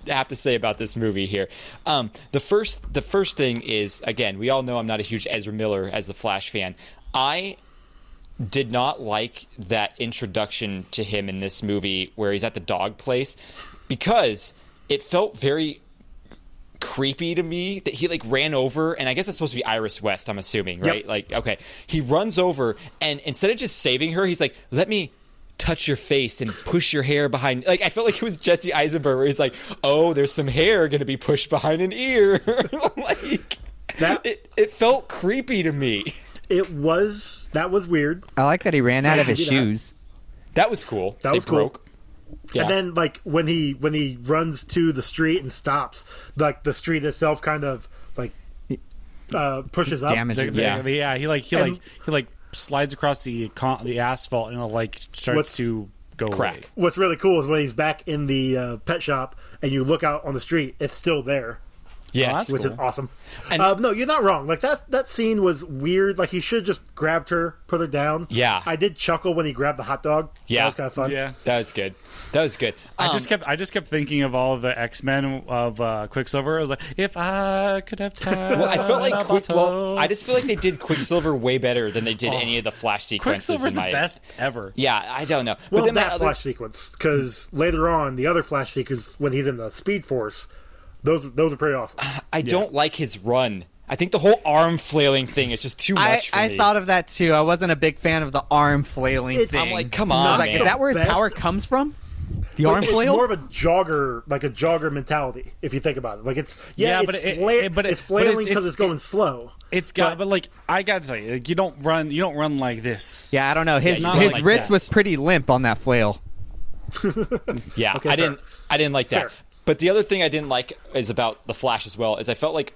have to say about this movie here. The first thing is, again, we all know I'm not a huge Ezra Miller as a Flash fan. I did not like that introduction to him in this movie where he's at the dog place, because it felt very creepy to me that he like ran over, and I guess it's supposed to be Iris West, I'm assuming, right? Yep. Like, okay, he runs over, and instead of just saving her, he's like, let me touch your face and push your hair behind. Like, I felt like it was Jesse Eisenberg where he's like, oh, there's some hair gonna be pushed behind an ear. Like, it felt creepy to me. That was weird. I like that he ran out of his do that. shoes. That was cool. That was They broke. cool. Yeah. And then, like, when he runs to the street and stops, like the street itself kind of like pushes up. Damages. Yeah, he slides across the asphalt and it like starts What's- to go Crack. away. What's really cool is when he's back in the pet shop and you look out on the street, it's still there. Yes. Which is awesome. And- No, you're not wrong. Like that scene was weird. Like he should have just grabbed her, put her down. Yeah. I did chuckle when he grabbed the hot dog. Yeah. That was kind of fun. Yeah. That was good. That was good. I just kept thinking of all of the X-Men of Quicksilver. I was like, if I could have time. Well, I felt like I just feel like they did Quicksilver way better than they did any of the Flash sequences. Quicksilver's in the my... best ever. Yeah, I don't know. Well, but then that Flash sequence, because later on, the other Flash sequence when he's in the Speed Force, those are pretty awesome. I don't like his run. I think the whole arm flailing thing is just too much for me. I thought of that too. I wasn't a big fan of the arm flailing thing. I'm like, come I on, was like, man. is that where his Best- power comes from? The arm it's flail? more of a jogger mentality. If you think about it, like it's flailing because it's going slow. It's got, but like I gotta tell you, like, you don't run like this. Yeah, I don't know. His like wrist this. was pretty limp on that flail. Yeah, Okay, I fair. didn't like that. Fair. But the other thing I didn't like is about the Flash as well. Is I felt like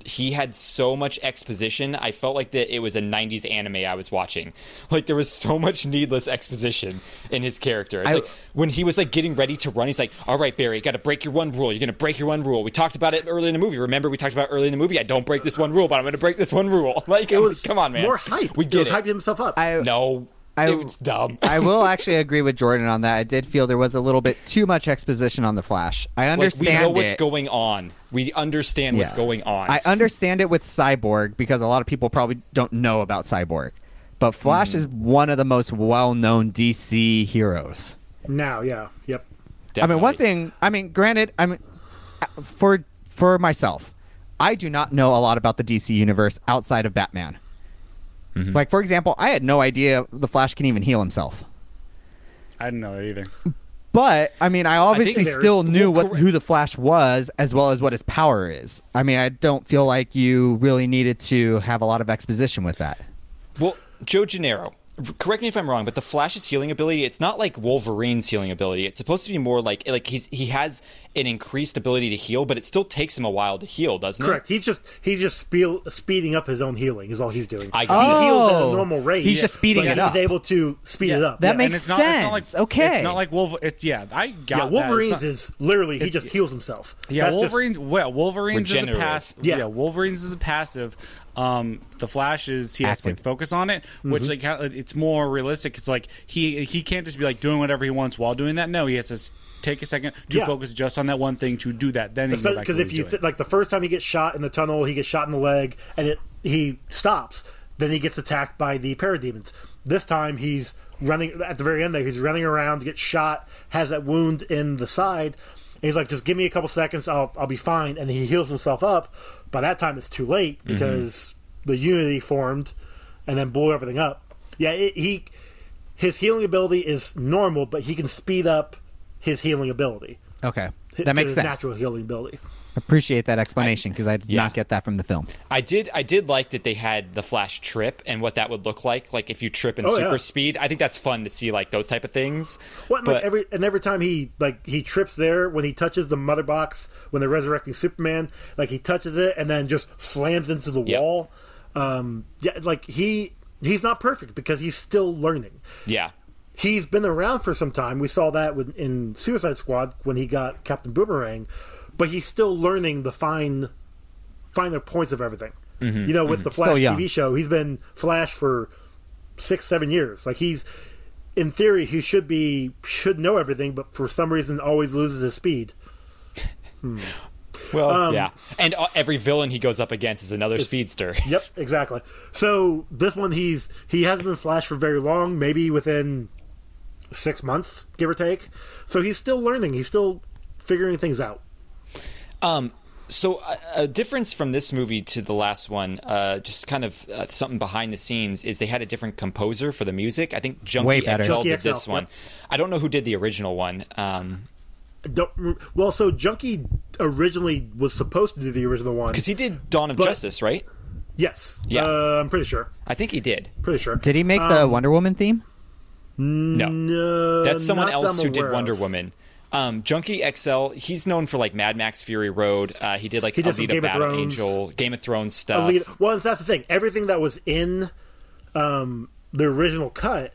he had so much exposition. I felt like that it was a '90s anime I was watching. Like there was so much needless exposition in his character. It's like when he was like getting ready to run, he's like, "All right, Barry, you got to break your one rule. You're gonna break your one rule. We talked about it early in the movie. Remember, we talked about early in the movie. I don't break this one rule, but I'm gonna break this one rule." Like It was come on, man. more hype. We It get was it. hyping himself up. No. It's dumb. I will actually agree with Jordan on that. I did feel there was a little bit too much exposition on the Flash. I understand we know what's it. going on. We understand what's going on. I understand it with Cyborg because a lot of people probably don't know about Cyborg. But Flash is one of the most well-known DC heroes. Now, yeah, yep. Definitely. I mean, one thing, granted, for myself, I do not know a lot about the DC universe outside of Batman. Like, for example, I had no idea the Flash can even heal himself. I didn't know that either. But, I mean, I obviously there's- still knew who the Flash was as well as what his power is. I mean, I don't feel like you really needed to have a lot of exposition with that. Well, Joe Janero, correct me if I'm wrong, but the Flash's healing ability, it's not like Wolverine's healing ability. It's supposed to be more like he has an increased ability to heal, but it still takes him a while to heal, doesn't it? Correct. He's just speeding up his own healing is all he's doing. I He get it. heals at a normal rate. He's just speeding but it up. He's able to speed it up. That And makes it's not like sense. Okay. It's not like Wolverine. I got that. Wolverine's It's not- is literally he just heals himself. Yeah, That's just- Wolverine's is a Regenerative. passive. Yeah. Yeah, Wolverine's is a passive. The Flash is he has to like, Active. focus on it, which like it's more realistic. It's like he can't just be like doing whatever he wants while doing that. No, he has to take a second to Yeah. focus just on that one thing to do that. Then he can go back to because what if he's you doing. like the first time he gets shot in the tunnel, he gets shot in the leg, and he stops. Then he gets attacked by the parademons. This time he's running at the very end. There, he's running around, gets shot, has that wound in the side. And he's like, "Just give me a couple seconds, I'll be fine." And he heals himself up. By that time, it's too late because the Unity formed and then blew everything up. Yeah, his healing ability is normal, but he can speed up his healing ability. Okay. That makes his sense. Natural healing ability. Appreciate that explanation because I did not get that from the film. I did like that they had the Flash trip and what that would look like if you trip in super speed. I think that's fun to see like those type of things. What like every time he trips there when he touches the mother box when they're resurrecting Superman, like he touches it and then just slams into the wall. He's not perfect because he's still learning. Yeah. He's been around for some time. We saw that in Suicide Squad when he got Captain Boomerang, but he's still learning the finer points of everything. With the Flash TV show, he's been Flash for 6-7 years. Like in theory, he should know everything, but for some reason, always loses his speed. Well, yeah, and every villain he goes up against is another speedster. Yep, exactly. So this one, he hasn't been Flash for very long. Maybe within 6 months, give or take. So he's still learning. He's still figuring things out. So a difference from this movie to the last one, just kind of something behind the scenes, is they had a different composer for the music. I think Way Junkie better. XL Junkie did XL, this one. yep. I don't know who did the original one. So Junkie originally was supposed to do the original one. Because he did Dawn of Justice, right? Yes. Yeah. I'm pretty sure. I think he did. Pretty sure. Did he make the Wonder Woman theme? No. That's someone not else that who I'm did aware Wonder of. Woman. Junkie XL, he's known for like Mad Max Fury Road. He did like He did some Alita Game of Battle Thrones. Angel, Game of Thrones stuff. Well, that's the thing. Everything that was in the original cut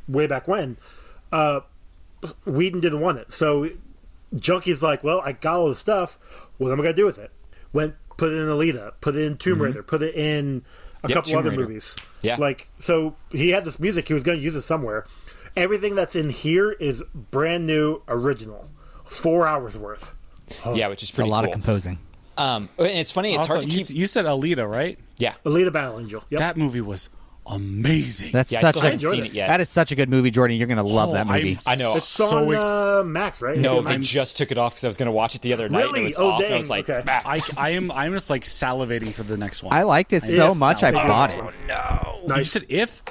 way back when, Whedon didn't want it. So Junkie's like, well, I got all the stuff. What am I going to do with it? Put it in Alita, put it in Tomb Raider, put it in a couple Tomb other Raider. movies. Yeah. So he had this music. He was going to use it somewhere. Everything that's in here is brand new, original. 4 hours worth. Yeah, which is It's a pretty lot cool. of composing. And it's funny, it's Also, hard to keep... you said Alita, right? Yeah. Alita Battle Angel. Yep. That movie was amazing. That's Yeah, I such still a haven't seen it yet. That is such a good movie, Jordan. You're gonna love that movie. I know. It's so on Max, right? No, Is it they Max? just took it off because I was going to watch it the other night. And Really? it was Oh, off. And I dang. was like, Okay. "Bah." I'm just like salivating for the next one. I liked it so Yes. much I Oh, bought it. You Nice. said if?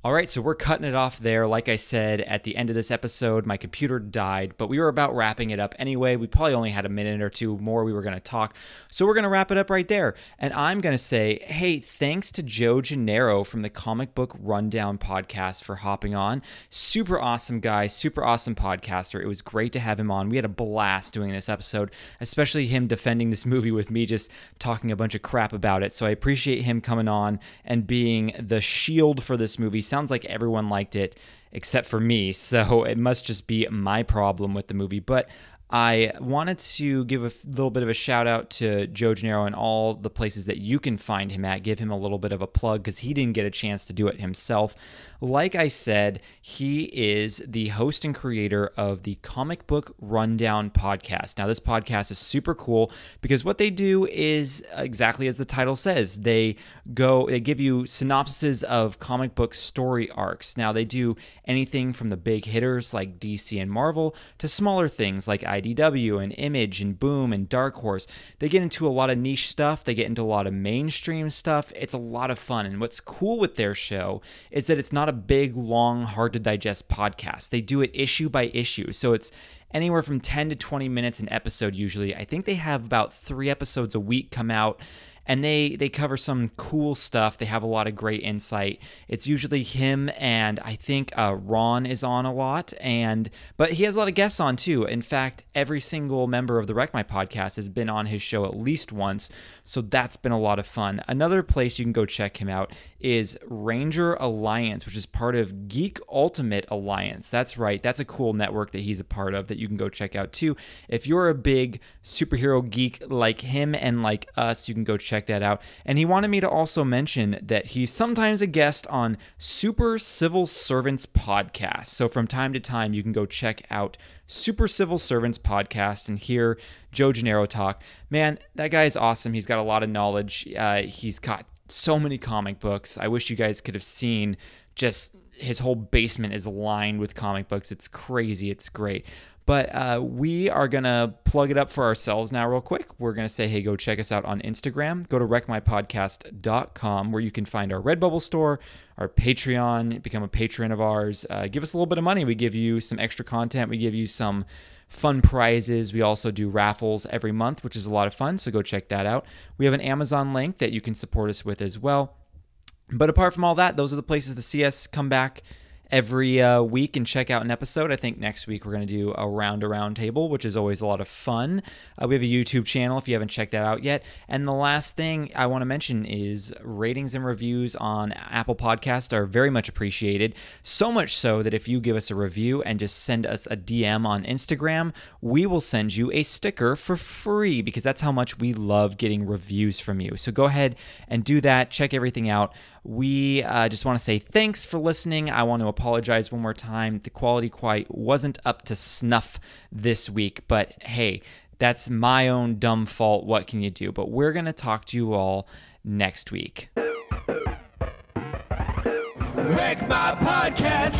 All right, so we're cutting it off there. Like I said, at the end of this episode, my computer died, but we were about wrapping it up anyway. We probably only had a minute or two more we were going to talk, so we're going to wrap it up right there. And I'm going to say, hey, thanks to Joe Janero from the Comic Book Rundown podcast for hopping on. Super awesome guy, super awesome podcaster. It was great to have him on. We had a blast doing this episode, especially him defending this movie with me just talking a bunch of crap about it. So I appreciate him coming on and being the shield for this movie. Sounds like everyone liked it except for me, so it must just be my problem with the movie. But I wanted to give a little bit of a shout out to Joe Janero and all the places that you can find him at. Give him a little bit of a plug because he didn't get a chance to do it himself. Like I said, he is the host and creator of the Comic Book Rundown podcast. Now, this podcast is super cool because what they do is exactly as the title says. They give you synopsises of comic book story arcs. Now, they do anything from the big hitters like DC and Marvel to smaller things like IDW and Image and Boom and Dark Horse. They get into a lot of niche stuff. They get into a lot of mainstream stuff. It's a lot of fun. And what's cool with their show is that it's not a big, long, hard to digest podcast. They do it issue by issue. So it's anywhere from 10 to 20 minutes an episode usually. I think they have about 3 episodes a week come out. And they cover some cool stuff. They have a lot of great insight. It's usually him and I think Ron is on a lot. But he has a lot of guests on too. In fact, every single member of the Wreck My Podcast has been on his show at least once. So that's been a lot of fun. Another place you can go check him out is Ranger Alliance, which is part of Geek Ultimate Alliance. That's right. That's a cool network that he's a part of that you can go check out too. If you're a big superhero geek like him and like us, you can go check that out. And he wanted me to also mention that he's sometimes a guest on Super Civil Servants podcast. So from time to time, you can go check out Super Civil Servants podcast and hear Joe Janero talk. Man, that guy is awesome. He's got a lot of knowledge. He's got so many comic books. I wish you guys could have seen just his whole basement is lined with comic books. It's crazy. It's great. But we are going to plug it up for ourselves now real quick. We're going to say, hey, go check us out on Instagram. Go to wreckmypodcast.com where you can find our Redbubble store, our Patreon, become a patron of ours. Give us a little bit of money. We give you some extra content. We give you some fun prizes. We also do raffles every month, which is a lot of fun. So go check that out. We have an Amazon link that you can support us with as well. But apart from all that, those are the places to see us. Come back every week and check out an episode. I think next week we're going to do a round table, which is always a lot of fun. We have a YouTube channel if you haven't checked that out yet. And the last thing I want to mention is ratings and reviews on Apple Podcast are very much appreciated. So much so that if you give us a review and just send us a DM on Instagram, we will send you a sticker for free because that's how much we love getting reviews from you. So go ahead and do that. Check everything out. We just want to say thanks for listening. I want to apologize one more time. The quality quite wasn't up to snuff this week, but hey, that's my own dumb fault. What can you do? But we're going to talk to you all next week. Wreck My Podcast.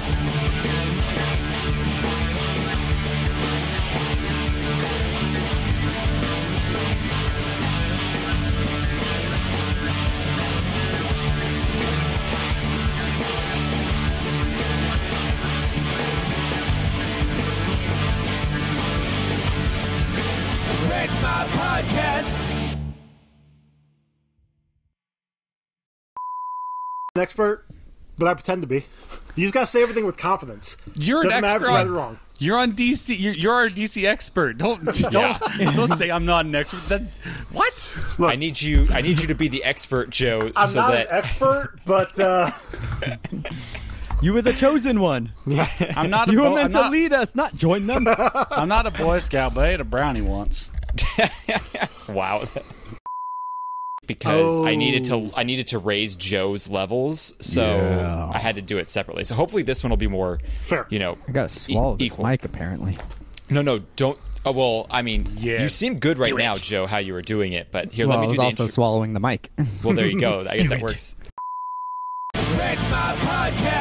Wreck My Podcast. An expert, but I pretend to be. You just gotta say everything with confidence. You're Doesn't an matter expert. if you're right or wrong. You're on DC. You're our DC expert. Don't say I'm not an expert. What? Look, I need you to be the expert, Joe. I'm so not that an expert, but You were the chosen one. I'm not. You were meant to lead us, not join them. I'm not a Boy Scout, but I ate a brownie once. wow. Because I needed to raise Joe's levels, so I had to do it separately. So hopefully this one will be more fair. I gotta swallow this equal. mic apparently. No, don't. Oh, well, I mean, you seem good right now, Joe, how you were doing it. But here, let me do the I was also swallowing the mic. Well, there you go. I guess that works. Wreck My Podcast.